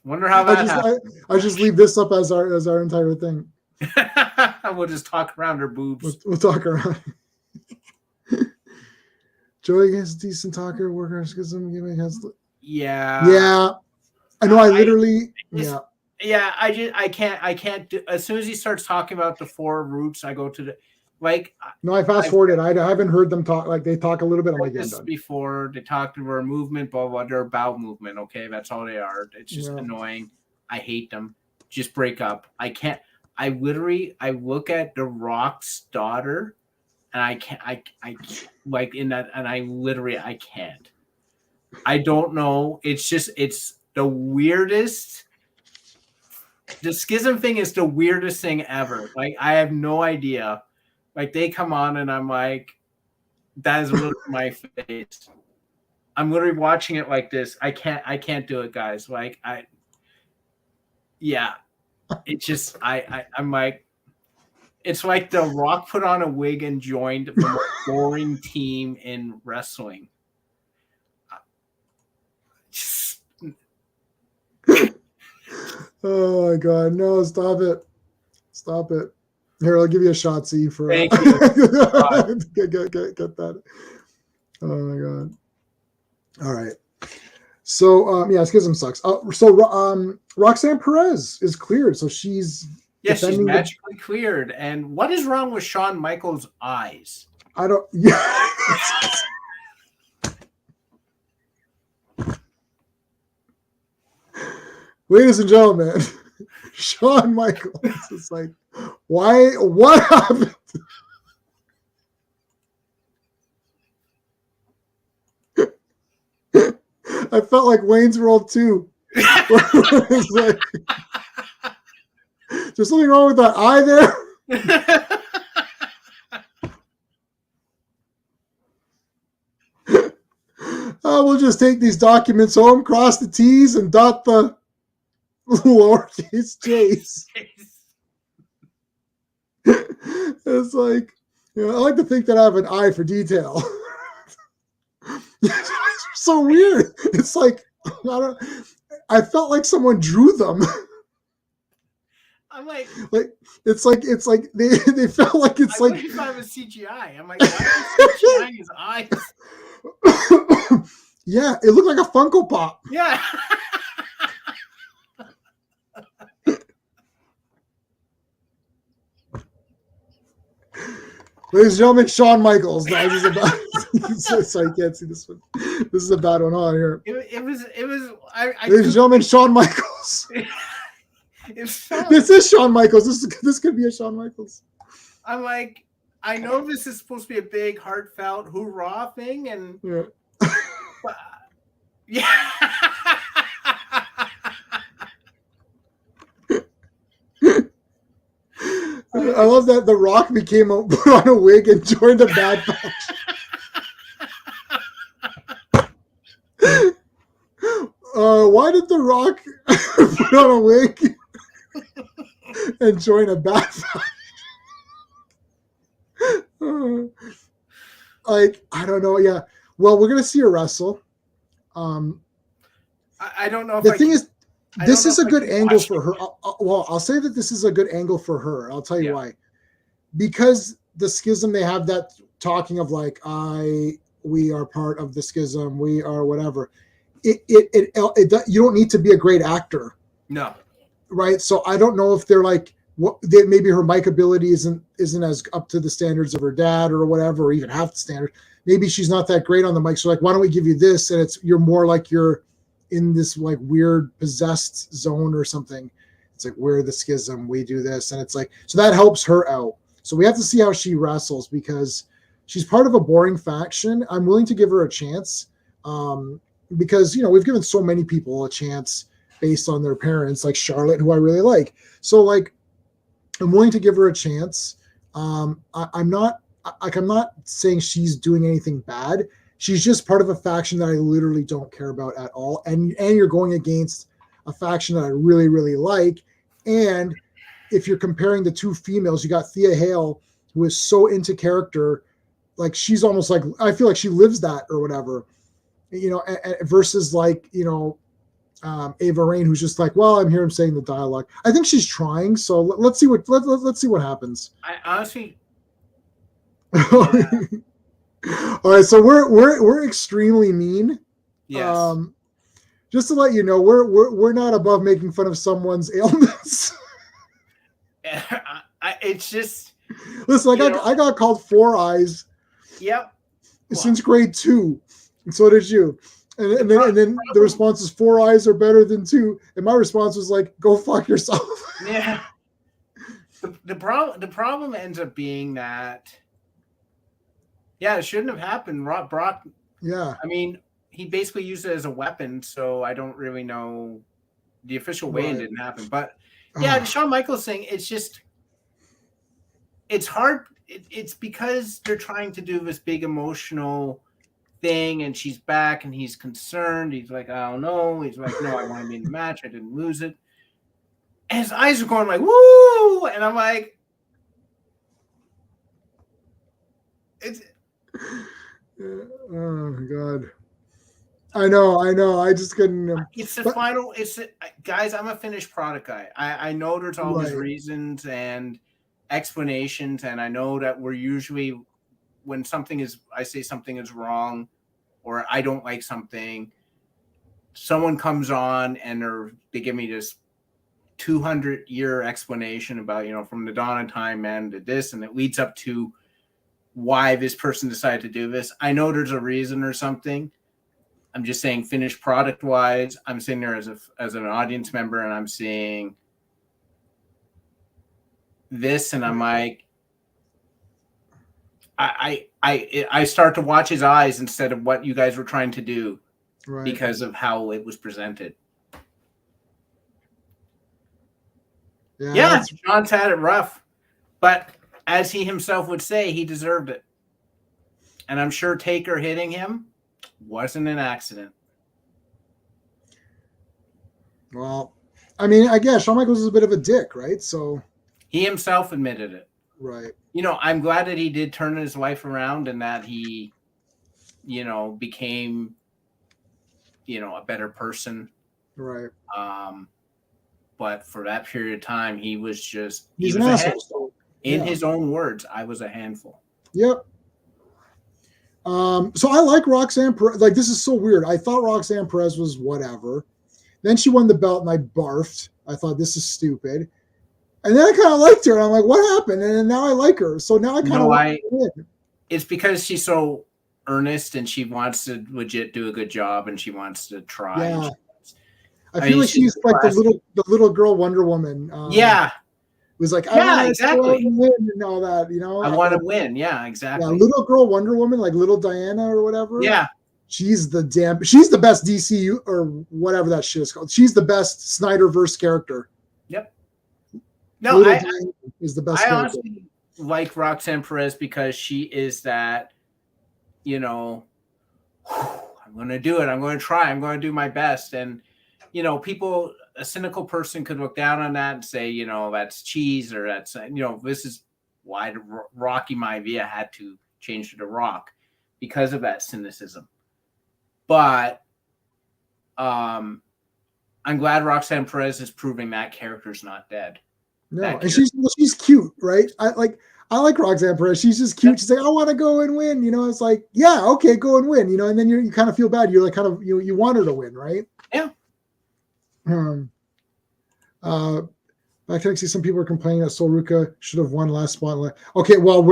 Wonder how that happened. I just leave this up as our entire thing. We'll just talk around her boobs. We'll talk around. Joey has a decent talker. Workers get some gimmick. Yeah. I know. I can't do, as soon as he starts talking about the four roots, I go to the No, I fast forwarded. I haven't heard them talk. Like they talk a little bit. I'm like, this before they talked about a movement, blah blah. They're a bowel movement. Okay, that's all they are. It's just annoying. I hate them. Just break up. I can't. I look at The Rock's daughter, and I can't. I like in that, and I can't. I don't know. It's the weirdest. The schism thing is the weirdest thing ever. Like, I have no idea. Like, they come on and I'm like, that is a look in my face. I'm literally watching it like this. I can't do it, guys. Like, it's just, I'm like, it's like The Rock put on a wig and joined the most boring team in wrestling. Oh my god, no, stop it. Here, I'll give you a shot, see, for Thank you. get that. Oh my god. All right. So schism sucks. Roxanne Perez is cleared, so she's she's magically cleared. And what is wrong with Shawn Michaels' eyes? I don't. Yeah. Ladies and gentlemen, Shawn Michaels is like, why? What happened? I felt like Wayne's World 2. It's like, there's something wrong with that eye there. We'll just take these documents home, cross the T's, and dot the lowercase j's. It's like, I like to think that I have an eye for detail. It's so weird. It's like, I felt like someone drew them. I'm like it's like they felt like it's like if I was CGI. I'm like, why is CGI his eyes? Yeah, it looked like a Funko Pop. Yeah. Ladies and gentlemen, Shawn Michaels. No, this is about. Sorry, you can't see this one. This is a bad one. Hold on here. It was. Ladies and gentlemen, Shawn Michaels. This is Shawn Michaels. This could be a Shawn Michaels. I'm like, I know this is supposed to be a big, heartfelt hoorah thing, and yeah. I love that The Rock put on a wig and joined a bad faction. Why did The Rock put on a wig and join a bad faction? Like, I don't know. Yeah. Well, we're gonna see her wrestle. I don't know. The thing is, this is a good angle for her. I'll say that this is a good angle for her. I'll tell you why. Because the schism, they have that talking of like, we are part of the schism. We are whatever. You don't need to be a great actor. No. Right. So I don't know if they're like, maybe her mic ability isn't as up to the standards of her dad or whatever, or even half the standard. Maybe she's not that great on the mic. So like, why don't we give you this? And you're more like you're in this like weird possessed zone or something. It's like, we're the schism, we do this. And it's like, so that helps her out. So we have to see how she wrestles because she's part of a boring faction. I'm willing to give her a chance because, we've given so many people a chance based on their parents, like Charlotte, who I really like. So like, I'm willing to give her a chance. I'm not saying she's doing anything bad. She's just part of a faction that I literally don't care about at all. And you're going against a faction that I really, really like. And if you're comparing the two females, you got Thea Hale, who is so into character. Like, she's almost like, I feel like she lives that or whatever, versus like, Ava Raine, who's just like, well, I'm here, I'm saying the dialogue. I think she's trying. So let's see what happens. I honestly. Yeah. All right, so we're extremely mean. Yes. Just to let you know, we're not above making fun of someone's ailments. It's just. Listen, I got called Four Eyes. Yep. Since grade 2, and so did you. And then the response is 4 eyes are better than 2, and my response was like, go fuck yourself. Yeah. The problem ends up being that. Yeah, it shouldn't have happened. Brock. Yeah. I mean, he basically used it as a weapon, so I don't really know. The official weigh-in didn't happen, but yeah, the Shawn Michaels thing, it's just, it's hard. It's because they're trying to do this big emotional thing, and she's back, and he's concerned. He's like, I don't know. He's like, no, I want to be in the match. I didn't lose it. And his eyes are going like, woo! And I'm like, it's. Oh God. I know. I just couldn't. It's the final. Guys. I'm a finished product guy. I know there's always reasons and explanations, and I know that we're usually, when I say something is wrong, or I don't like something, someone comes on and they give me this 200-year explanation about, from the dawn of time, man, to this, and it leads up to why this person decided to do this. I know there's a reason or something. I'm just saying, finished product wise, I'm sitting there as an audience member, and I'm seeing this, and I'm like, I start to watch his eyes instead of what you guys were trying to do, because of how it was presented. Yeah, John's had it rough, but as he himself would say, he deserved it. And I'm sure Taker hitting him wasn't an accident. Well, I mean, I guess Shawn Michaels is a bit of a dick, right? So he himself admitted it. Right. I'm glad that he did turn his life around, and that he, became, a better person. Right. But for that period of time, he was just, he's an asshole. In his own words, I was a handful. Yep. So I like Roxanne Perez. Like, this is so weird. I thought Roxanne Perez was whatever. Then she won the belt, and I barfed. I thought, this is stupid. And then I kind of liked her. And I'm like, what happened? And then now I like her. So now I kind of like her. It's because she's so earnest, and she wants to legit do a good job, and she wants to try. Yeah. I feel like she's like the little girl Wonder Woman. Yeah. Was like, I want to win and all that, I want to win. Yeah, exactly. Yeah, little girl Wonder Woman, like little Diana or whatever. Yeah. She's the best DCU or whatever that shit is called. She's the best Snyderverse character. Yep. No, Diana is the best I character. honestly like Roxanne Perez because she is that, I'm going to do it. I'm going to try. I'm going to do my best. And, a cynical person could look down on that and say, that's cheese, or that's, this is why Rocky Maivia had to change to The Rock, because of that cynicism. But I'm glad Roxanne Perez is proving that character's not dead. No, and she's cute, right? I like Roxanne Perez. She's just cute. She's like, I want to go and win. It's like, yeah, okay, go and win. And then you kind of feel bad. You're like, kind of, you want her to win, right? Yeah. I can see some people are complaining that Sol Ruka should have won last spot. Okay, well, I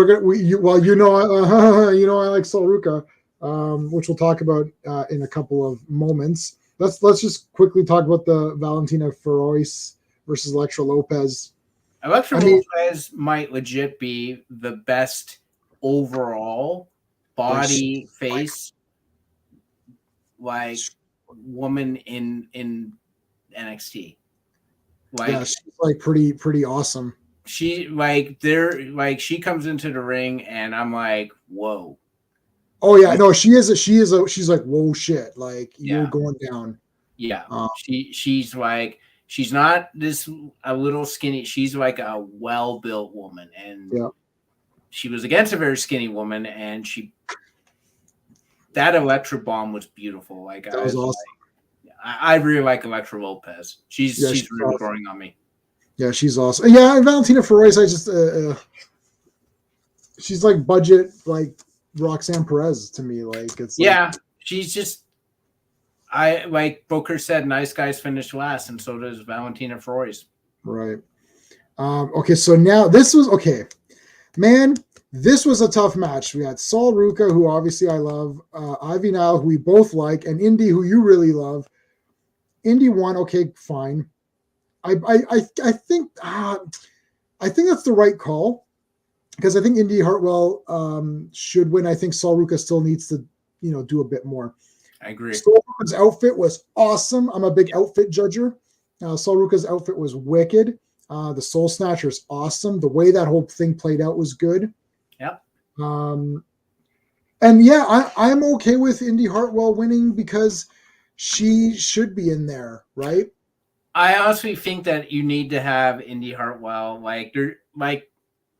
like Sol Ruka, which we'll talk about in a couple of moments. Let's just quickly talk about the Valentina Feroz versus Elektra Lopez. Lopez might legit be the best overall body face woman in NXT. She's like pretty awesome. She she comes into the ring, and I'm like, whoa. Oh yeah, no, she's like, whoa, shit, like you're going down. Yeah, she's like, she's not a little skinny. She's like a well-built woman, and she was against a very skinny woman, and that Elektra bomb was beautiful. Like, that was awesome. I really like Elektra Lopez. She's really awesome. Growing on me. Yeah, she's awesome. Yeah, and Valentina Feroz, I just she's like budget, like Roxanne Perez to me. Like, it's she's just, I like Booker said, nice guys finish last, and so does Valentina Feroz. Right. Okay, so now this was okay, man. This was a tough match. We had Sol Ruka, who obviously I love, Ivy Nile, who we both like, and Indy, who you really love. Indy won. Okay, fine. I think that's the right call, because I think Indy Hartwell should win. I think Sol Ruka still needs to do a bit more. I agree. Sol Ruka's outfit was awesome. I'm a big outfit judger. Sol Ruka's outfit was wicked. The Soul Snatcher is awesome. The way that whole thing played out was good. Yep. And yeah, I'm okay with Indy Hartwell winning because she should be in there, right? I honestly think that you need to have Indy Hartwell. Like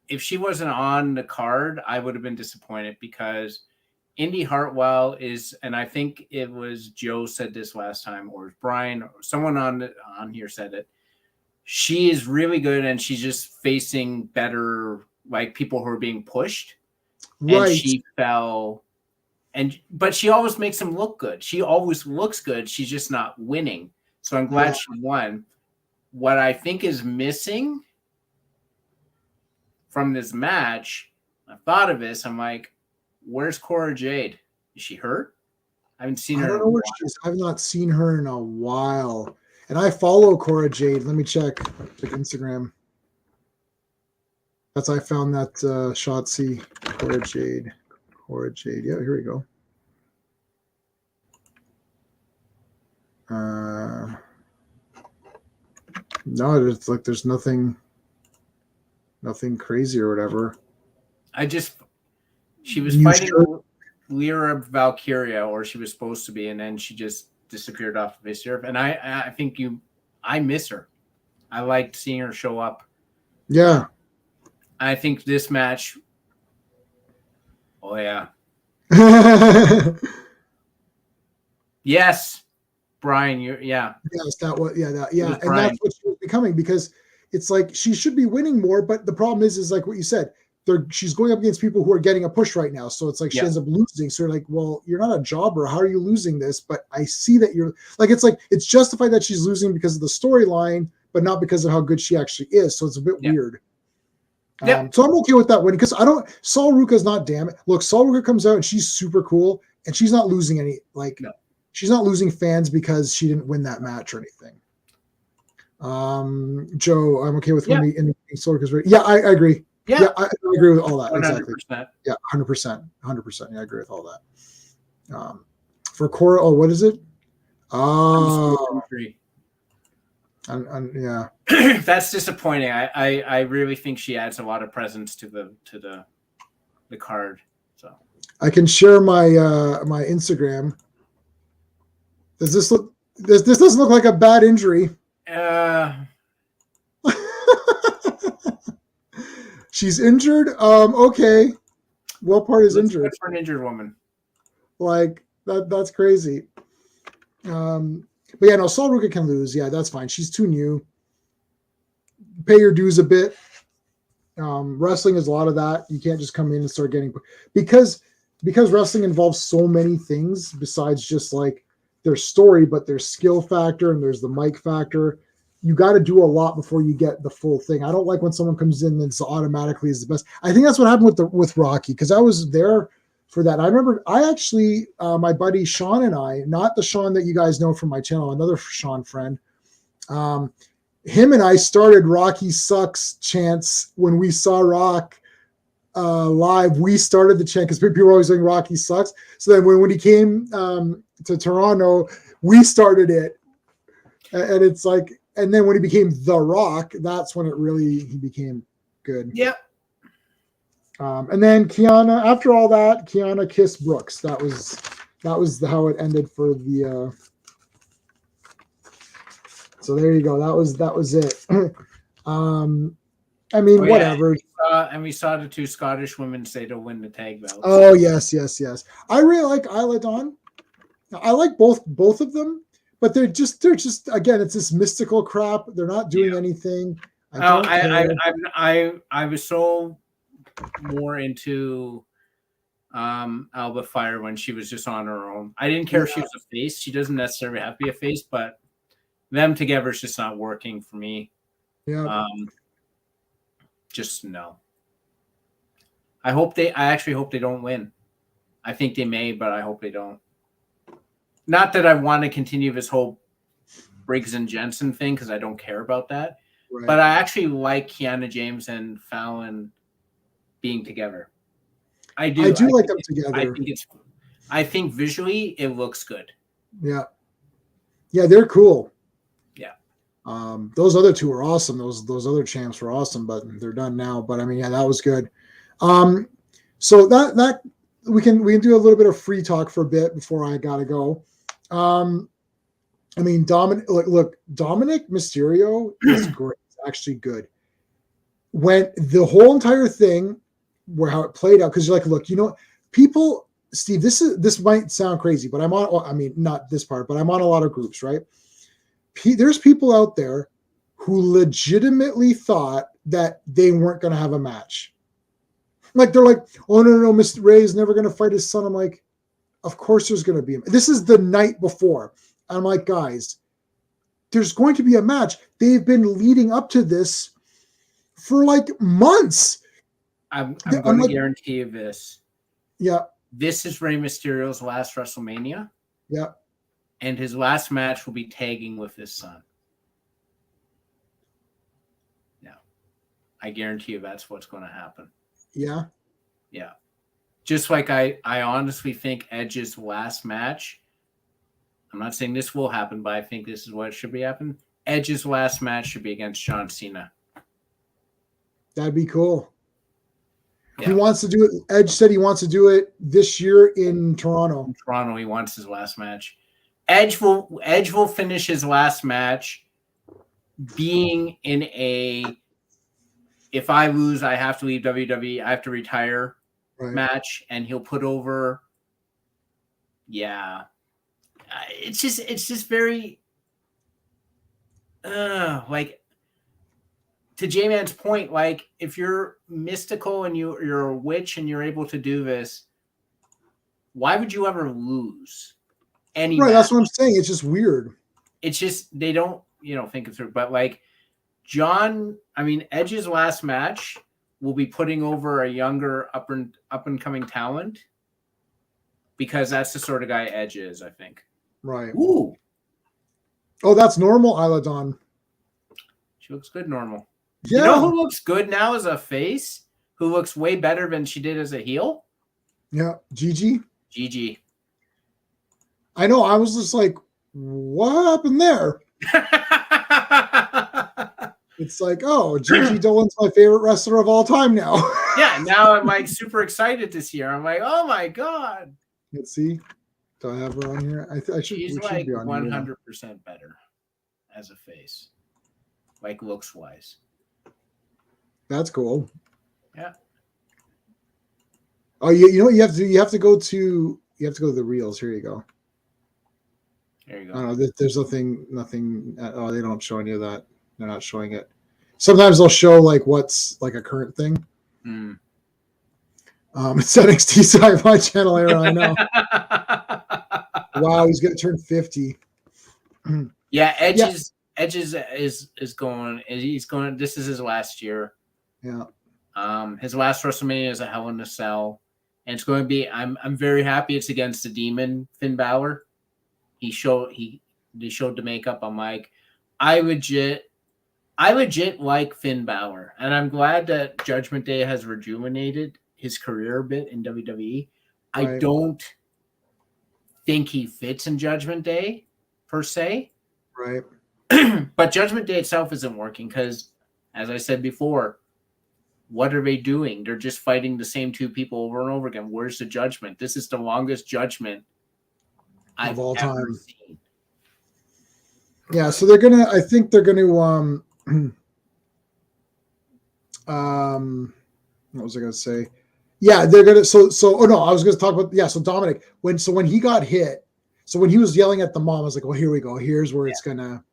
if she wasn't on the card, I would have been disappointed because Indy Hartwell is, and I think it was Joe said this last time, or Brian, or someone on here said it. She is really good, and she's just facing better, like people who are being pushed. Right. And she fell, but she always makes them look good. She always looks good. She's just not winning. So I'm glad she won. What I think is missing from this match, I thought of this. I'm like, where's Cora Jade? Is she hurt? I haven't seen her. I don't know where she is. I've not seen her in a while. And I follow Cora Jade. Let me check Instagram. That's I found that Shotzi Cora Jade. Cora Jade. Yeah, here we go. No, it's like there's nothing crazy or whatever. She was fighting Lyra Valkyria, or she was supposed to be, and then she just disappeared off the face of the earth. And I think I miss her. I liked seeing her show up. Yeah. I think this match. Oh yeah. Yes, Brian. Yeah. Yes, that was and that's what she was becoming, because it's like she should be winning more, but the problem is like what you said. She's going up against people who are getting a push right now, so it's like she ends up losing. So you're like, well, you're not a jobber. How are you losing this? But I see that you're like, it's justified that she's losing because of the storyline, but not because of how good she actually is. So it's a bit weird. So I'm okay with that win because Sol Ruka's not damn it. Look, Sol Ruka comes out and she's super cool and she's not losing any, she's not losing fans because she didn't win that match or anything. Joe, I'm okay with winning in Sol Ruka's rating. Yeah, I agree. Yeah, I agree with all that. 100%. Exactly. Yeah, 100%. 100%. Yeah, I agree with all that. For Cora, what is it? Yeah. That's disappointing. I really think she adds a lot of presence to the card. So I can share my my Instagram. Does this look? This doesn't look like a bad injury. She's injured. Okay. What part is injured? Good for an injured woman. Like that's crazy. But yeah, no, Sol Ruka can lose. Yeah, that's fine. She's too new. Pay your dues a bit. Wrestling is a lot of that. You can't just come in and start getting because wrestling involves so many things besides just like their story, but there's skill factor and there's the mic factor. You got to do a lot before you get the full thing. I don't like when someone comes in and it's automatically is the best. I think that's what happened with Rocky, because I was there for that. I remember I actually, my buddy Sean and I, not the Sean that you guys know from my channel, another Sean friend, him and I started Rocky Sucks chants when we saw Rock live. We started the chant because people were always saying Rocky Sucks. So then when he came to Toronto, we started it. And it's like, and then when he became The Rock, that's when he became good. Yep. And then Kiana, after all that, Kiana kissed Brooks. That was how it ended for the. So there you go. That was it. I mean, whatever. And we saw the two Scottish women say to win the tag belt. Oh yes. I really like Isla Dawn. I like both of them. But they're just again, it's this mystical crap. They're not doing anything. I was so more into Alba Fire when she was just on her own. I didn't care if she was a face. She doesn't necessarily have to be a face, but them together is just not working for me. Yeah. Just no. I actually hope they don't win. I think they may, but I hope they don't. Not that I want to continue this whole Briggs and Jensen thing, because I don't care about that. Right. But I actually like Kiana James and Fallon being together. I do like them together. I think visually it looks good. Yeah. Yeah, they're cool. Yeah. Those other two are awesome. Those other champs were awesome, but they're done now. But I mean, yeah, that was good. So that we can do a little bit of free talk for a bit before I gotta go. I mean, look, Dominic Mysterio is great. It's actually good. When the whole entire thing, where how it played out, because you're like, look, people, Steve, this might sound crazy, but I'm on. I mean, not this part, but I'm on a lot of groups, right? There's people out there who legitimately thought that they weren't going to have a match. Like they're like, oh no, Mr. Ray is never going to fight his son. I'm like, of course there's going to be. This is the night before. I'm like, guys, there's going to be a match. They've been leading up to this for like months. I'm going to guarantee you this. Yeah. This is Rey Mysterio's last WrestleMania. Yeah. And his last match will be tagging with his son. No. I guarantee you that's what's going to happen. Yeah. Yeah. Just like I honestly think Edge's last match, I'm not saying this will happen, but I think this is what should be happening. Edge's last match should be against John Cena. That'd be cool. Yeah. He wants to do it. Edge said he wants to do it this year in Toronto. In Toronto, he wants his last match. Edge will finish his last match being in a if I lose, I have to leave WWE, I have to retire match, and he'll put over. Yeah. It's just very like to J-Man's point, like if you're mystical and you're a witch and you're able to do this, why would you ever lose any match? That's what I'm saying. It's just weird. It's just they don't, think it through. But like Edge's last match will be putting over a younger up and coming talent because that's the sort of guy Edge is, I think. Right. Ooh. Oh, that's normal, Isla Dawn. She looks good normal. Yeah. You know who looks good now as a face? Who looks way better than she did as a heel? Yeah. Gigi. I know. I was just like, what happened there? It's like, oh, Gigi Dolan's my favorite wrestler of all time now. Yeah, now I'm like super excited to see her. I'm like, oh my God. Let's see. Do I have her on here? She's like 100% better as a face, like looks wise. That's cool. Yeah. Oh, you know what you have to go to the reels. Here you go. There you go. I don't know. There's nothing. Oh, they don't show any of that. They're not showing it. Sometimes they'll show like what's like a current thing. It's NXT Sci-Fi Channel era. I know. Wow, he's gonna turn 50. Yeah, Edge is going. He's going. This is his last year. Yeah. His last WrestleMania is a Hell in a Cell, and it's going to be. I'm very happy it's against the Demon Finn Balor. They showed the makeup. I'm like, I legit like Finn Balor, and I'm glad that Judgment Day has rejuvenated his career a bit in WWE. Right. I don't think he fits in Judgment Day per se. Right. But Judgment Day itself isn't working because, as I said before, what are they doing? They're just fighting the same two people over and over again. Where's the judgment? This is the longest judgment I've of all ever time seen. Yeah, so I think they're gonna what was I gonna say? Yeah, they're gonna I was gonna talk about so Dominic, when he got hit, so when he was yelling at the mom, I was like, well, here we go, here's where it's gonna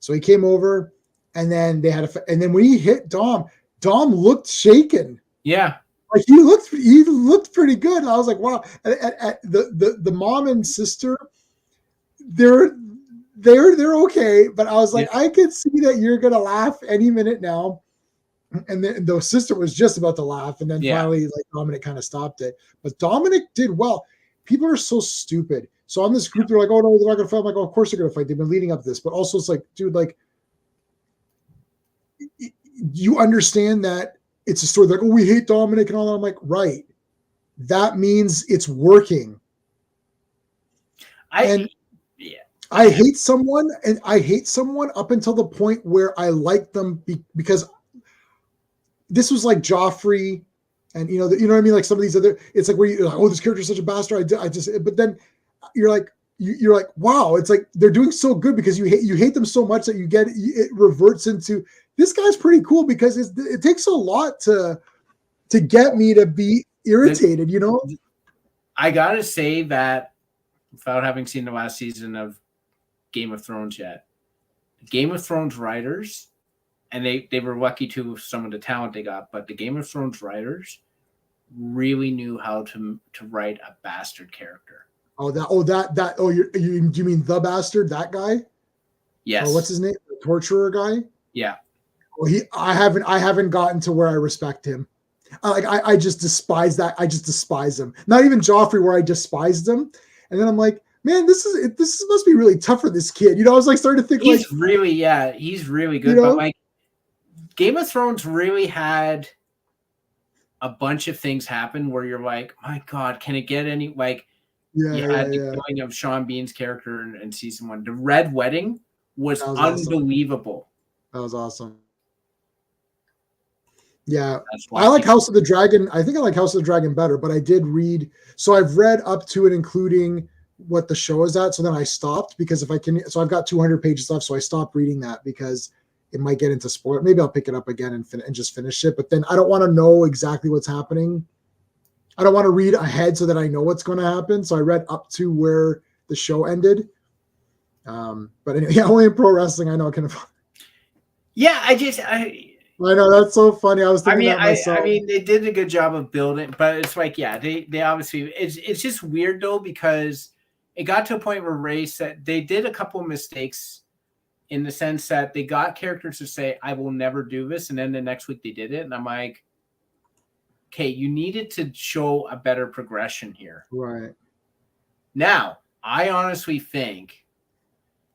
so he came over and then and then when he hit Dom looked shaken. Yeah. Like he looked pretty good. And I was like, wow. The mom and sister, they're okay, but I was like, I could see that you're gonna laugh any minute now. And then the sister was just about to laugh, and then finally, like Dominic kind of stopped it. But Dominic did well. People are so stupid. So on this group, they're like, "Oh no, they're not gonna fight." I'm like, "Oh, of course they're gonna fight. They've been leading up to this." But also, it's like, dude, like, you understand that it's a story like, "Oh, we hate Dominic and all that." I'm like, right. that means it's working. I hate someone up until the point where I like them because this was like Joffrey, and you know what I mean. Like some of these other, it's like where you're like, oh, this character is such a bastard. But then you're like, wow, it's like they're doing so good because you hate them so much that it reverts into this guy's pretty cool because it takes a lot to get me to be irritated, you know. I gotta say that without having seen the last season of Game of Thrones yet, Game of Thrones writers, and they were lucky too with some of the talent they got, but the Game of Thrones writers really knew how to write a bastard character. You mean the bastard, that guy? Yes. What's his name? The torturer guy? Yeah. Well, I haven't gotten to where I respect him. I just despise that. I just despise him. Not even Joffrey, where I despised him, and then I'm like, man, this must be really tough for this kid. You know, I was like starting to think he's really good. You know? But like Game of Thrones really had a bunch of things happen where you're like, my God, can it get any like? You had the killing of Sean Bean's character in season 1. The Red Wedding was unbelievable. Awesome. That was awesome. Yeah, I like House of the Dragon. I think I like House of the Dragon better, but I did read. So I've read up to and including what the show is at. So then I stopped because so I've got 200 pages left. So I stopped reading that because it might get into spoiler. Maybe I'll pick it up again and just finish it. But then I don't want to know exactly what's happening. I don't want to read ahead so that I know what's going to happen. So I read up to where the show ended. But anyway, only in pro wrestling I know kind of. Yeah, I know that's so funny. I was thinking that myself. I mean, they did a good job of building, but it's like, yeah, they obviously it's just weird though because it got to a point where Ray said they did a couple of mistakes in the sense that they got characters to say, "I will never do this," and then the next week they did it, and I'm like, okay, you needed to show a better progression here. Right. Now, I honestly think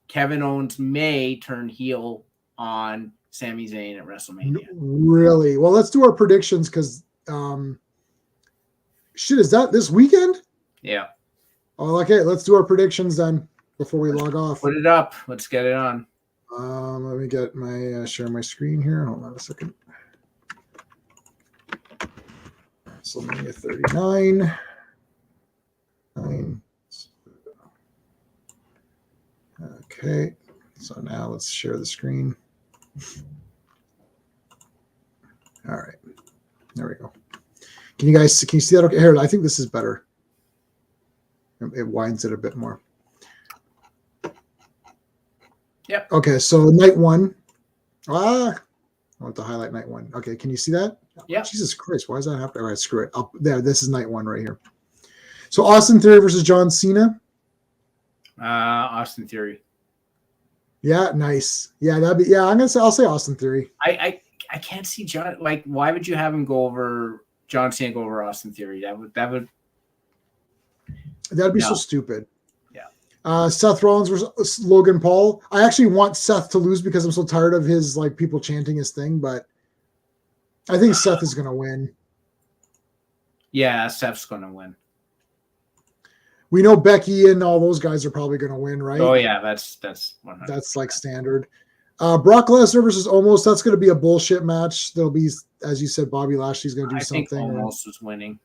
Kevin Owens may turn heel on Sami Zayn at WrestleMania. Really? Well, let's do our predictions because is that this weekend? Yeah. Oh, okay. Let's do our predictions then before we log off. Put it up. Let's get it on. Let me get my share my screen here. Hold on a second. WrestleMania 39. 9. Okay. So now let's share the screen. All right. There we go. Can you see that? Okay. Here, I think this is better. It winds it a bit more. Yep. Okay. So night 1. I want to highlight night 1. Okay. Can you see that? Yeah. Jesus Christ. Why is that happening? All right. Screw it. Up there. This is night 1 right here. So Austin Theory versus John Cena. Austin Theory. Yeah. Nice. Yeah. I'll say Austin Theory. I can't see John. Like, why would you have him go over John Cena go over Austin Theory? That'd be so stupid. Yeah. Seth Rollins versus Logan Paul. I actually want Seth to lose because I'm so tired of his like people chanting his thing, but I think Seth is going to win. Yeah, Seth's going to win. We know Becky and all those guys are probably going to win, right? Oh yeah, that's 100%. That's like standard. Brock Lesnar versus Omos. That's going to be a bullshit match. There'll be, as you said, Bobby Lashley's going to do something. I think Omos is winning.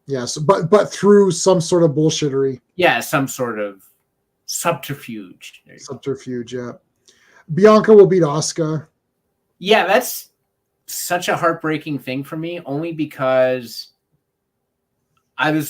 Yes, but through some sort of bullshittery. Yeah, some sort of subterfuge. Subterfuge, yeah. Bianca will beat Asuka. Yeah, that's such a heartbreaking thing for me, only because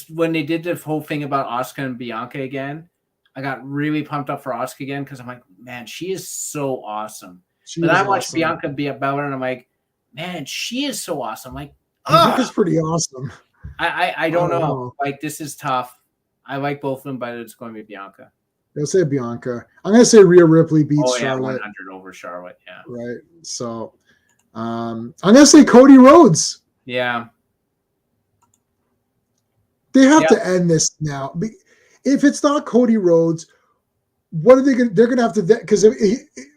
when they did the whole thing about Asuka and Bianca again, I got really pumped up for Asuka again because I'm like, man, she is so awesome. But I watched Bianca be at Bella and I'm like, man, she is so awesome. Like, Bianca's pretty awesome. I don't know. Like, this is tough. I like both of them, but it's going to be Bianca. I'll say Bianca. I'm going to say Rhea Ripley beats Charlotte. 100 over Charlotte. Yeah. Right. So I'm going to say Cody Rhodes. Yeah. They have to end this now. If it's not Cody Rhodes, what are they going? They're going to have to, because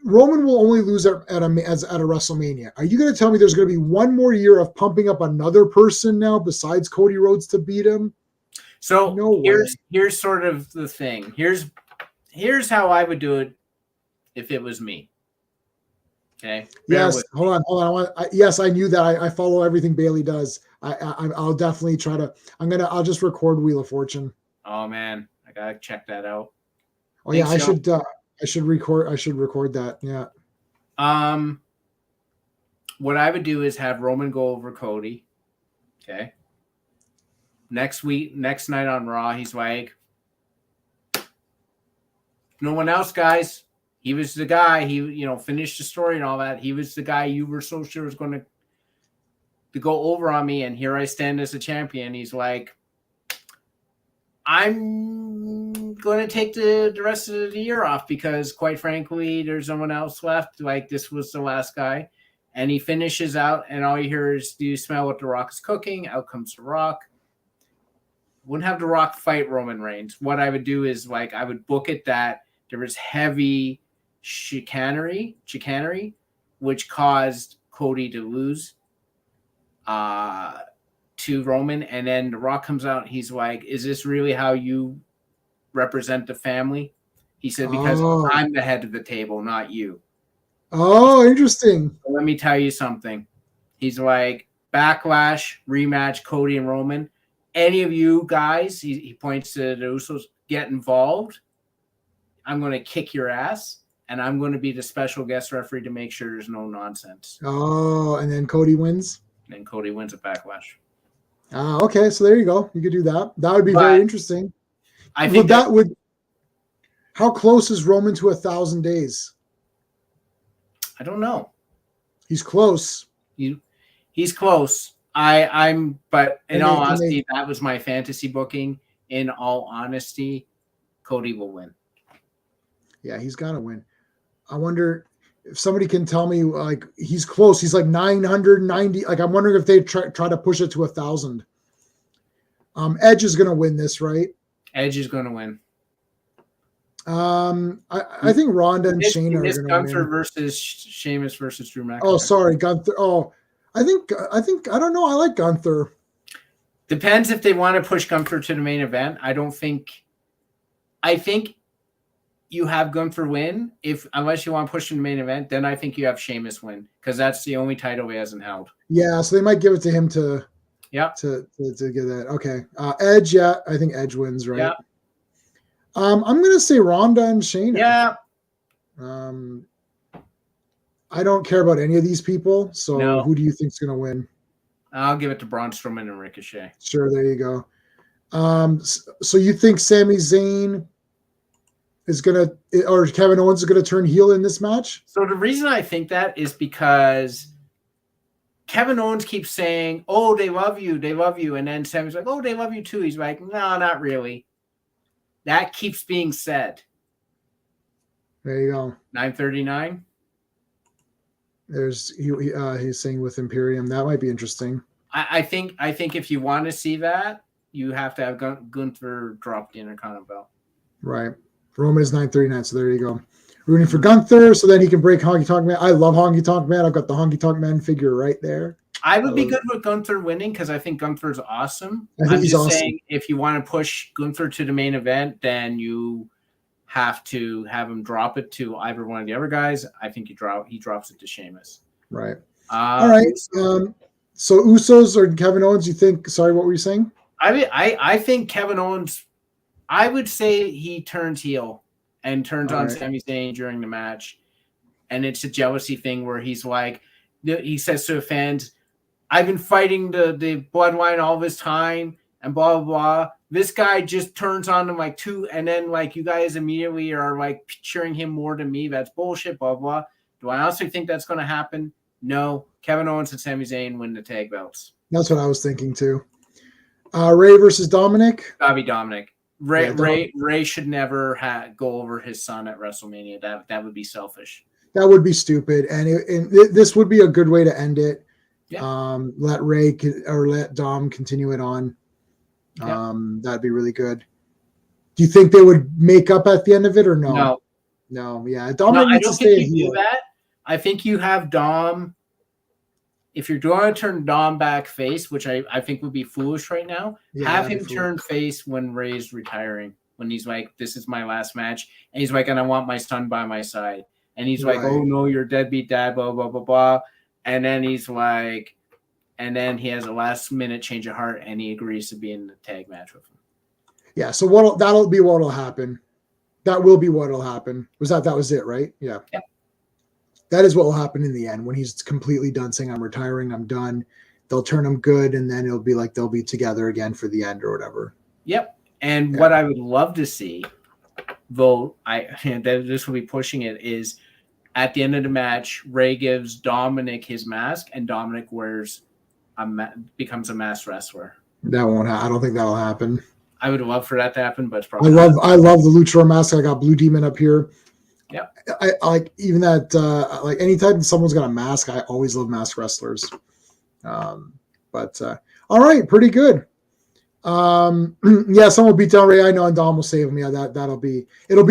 Roman will only lose at a WrestleMania. Are you going to tell me there's going to be one more year of pumping up another person now besides Cody Rhodes to beat him? So No here's sort of the thing. Here's how I would do it if it was me. Okay. Yes. Hold on. Yes, I knew that. I follow everything Bailey does. I'll definitely try to. I'll just record Wheel of Fortune. Oh man, I gotta check that out. Oh yeah, I should record. I should record that. Yeah. What I would do is have Roman go over Cody. Okay. Next night on Raw, he's like, no one else, guys. He was the guy. He, finished the story and all that. He was the guy you were so sure was going to go over on me, and here I stand as a champion. He's like, I'm going to take the rest of the year off because, quite frankly, there's no one else left. Like, this was the last guy. And he finishes out, and all you hear is, do you smell what The Rock is cooking? Out comes The Rock. Wouldn't have The Rock fight Roman Reigns. What I would do is, I would book it that there was heavy chicanery, which caused Cody to lose to Roman. And then The Rock comes out, and he's like, is this really how you represent the family? He said, because I'm the head of the table, not you. Oh, interesting. Let me tell you something. He's like, Backlash, rematch, Cody and Roman. Any of you guys, he points to the Usos, get involved. I'm going to kick your ass, and I'm going to be the special guest referee to make sure there's no nonsense. Oh, and then Cody wins? And then Cody wins at Backlash. Okay, so there you go. You could do that. That would be very interesting. I think how close is Roman to 1,000 days? I don't know. He's close. He's close. But in all honesty, that was my fantasy booking. In all honesty, Cody will win. Yeah, he's got to win. I wonder if somebody can tell me, he's close. He's like 990. I'm wondering if they try to push it to 1,000. Edge is going to win this, right? Edge is going to win. I think Ronda and Shayna are going to win. Gunther versus Sheamus versus Drew McIntyre. Oh, sorry, Gunther. Oh, I think I don't know. I like Gunther. Depends if they want to push Gunther to the main event. I think you have Gunther win unless you want to push him to the main event. Then I think you have Sheamus win because that's the only title he hasn't held. Yeah, so they might give it to him to get that. Okay, Edge. Yeah, I think Edge wins, right? Yeah. I'm gonna say Ronda and Shayna. Yeah. I don't care about any of these people. So who do you think's gonna win? I'll give it to Braun Strowman and Ricochet. Sure, there you go. So you think Sami Zayn is or Kevin Owens is gonna turn heel in this match? So the reason I think that is because Kevin Owens keeps saying, "Oh, they love you," and then Sami's like, "Oh, they love you too." He's like, "No, not really." That keeps being said. There you go. 9:39. He's saying with Imperium. That might be interesting. I think if you want to see that, you have to have Gunther drop the Intercontinental belt. Right. Roman is 9:39, so there you go. Rooting for Gunther, so then he can break Honky Tonk Man. I love Honky Tonk Man. I've got the Honky Tonk Man figure right there. I would be good with Gunther winning because I think Gunther's awesome. I'm just awesome. Saying if you want to push Gunther to the main event, then you have to have him drop it to either one of the other guys. I think he drops it to Sheamus. Right. All right. So Usos or Kevin Owens, you think? Sorry, what were you saying? I think Kevin Owens. I would say he turns heel and turns on Sami Zayn during the match, and it's a jealousy thing where he's like, he says to the fans, "I've been fighting the bloodline all this time," and blah blah blah. This guy just turns on them like two, and then like you guys immediately are like cheering him more than me. That's bullshit. Blah blah. Do I honestly think that's going to happen? No. Kevin Owens and Sami Zayn win the tag belts. That's what I was thinking too. Ray versus Dominic. Gotta be Dominic. Ray should never go over his son at WrestleMania. That would be selfish. That would be stupid, and this would be a good way to end it. Yeah. Let Dom continue it on. Yeah. That'd be really good. Do you think they would make up at the end of it or no? No, No, yeah. no, Dominic I needs to don't stay think a you heel. do that. I think you have Dom. If you're going to turn Dom back face, which I think would be foolish right now, Yeah, have that'd him be turn face when Ray's retiring. When he's like, "This is my last match," and he's like, "And I want my son by my side," and he's like, Right. "Oh no, you're deadbeat dad," blah blah blah blah, and then he's like, and then he has a last minute change of heart, and he agrees to be in the tag match with him. Yeah, so that'll be what'll happen. That will be what'll happen. That was it, right? Yeah. Yep. That is what will happen in the end when he's completely done saying, I'm retiring, I'm done. They'll turn him good, and then it'll be like they'll be together again for the end or whatever. Yep. And what I would love to see, though, this will be pushing it, is at the end of the match, Ray gives Dominic his mask, and Dominic becomes a masked wrestler. That won't happen. I don't think that'll happen. I would love for that to happen, but it's probably I love the Luchador mask. I got Blue Demon up here. Yeah. I like even that like anytime someone's got a mask, I always love masked wrestlers. But all right, pretty good. Yeah, someone will beat down Ray. I know, and Dom will save him. Yeah, it'll be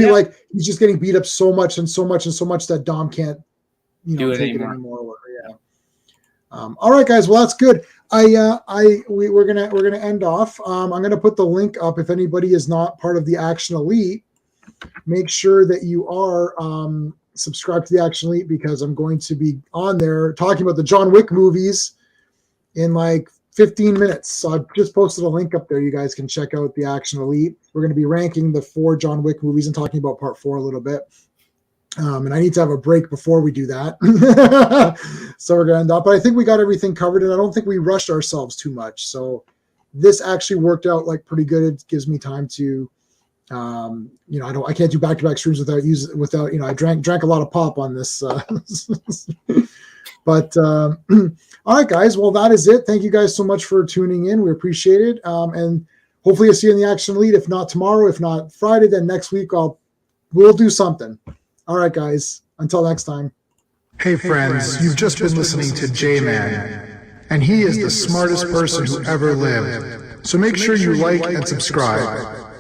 like he's just getting beat up so much that Dom can't do it take anymore. it anymore. Yeah. All right, guys. Well, that's good. We're gonna end off. I'm gonna put the link up. If anybody is not part of the Action Elite, make sure that you are subscribed to the Action Elite, because I'm going to be on there talking about the John Wick movies in like 15 minutes. So I've just posted a link up there. You guys can check out the Action Elite. We're going to be ranking the 4 John Wick movies and talking about part 4 a little bit. And I need to have a break before we do that. So we're going to end up, but I think we got everything covered, and I don't think we rushed ourselves too much. So this actually worked out like pretty good. It gives me time to, I can't do back-to-back streams without, I drank a lot of pop on this. But all right, guys. Well, that is it. Thank you guys so much for tuning in. We appreciate it. And hopefully you'll see you in the Action Elite. If not tomorrow, if not Friday, then next week we'll do something. All right, guys. Until next time. Hey friends, you've just been listening to J-Man, and he is the smartest person who ever lived. So make sure you like and subscribe.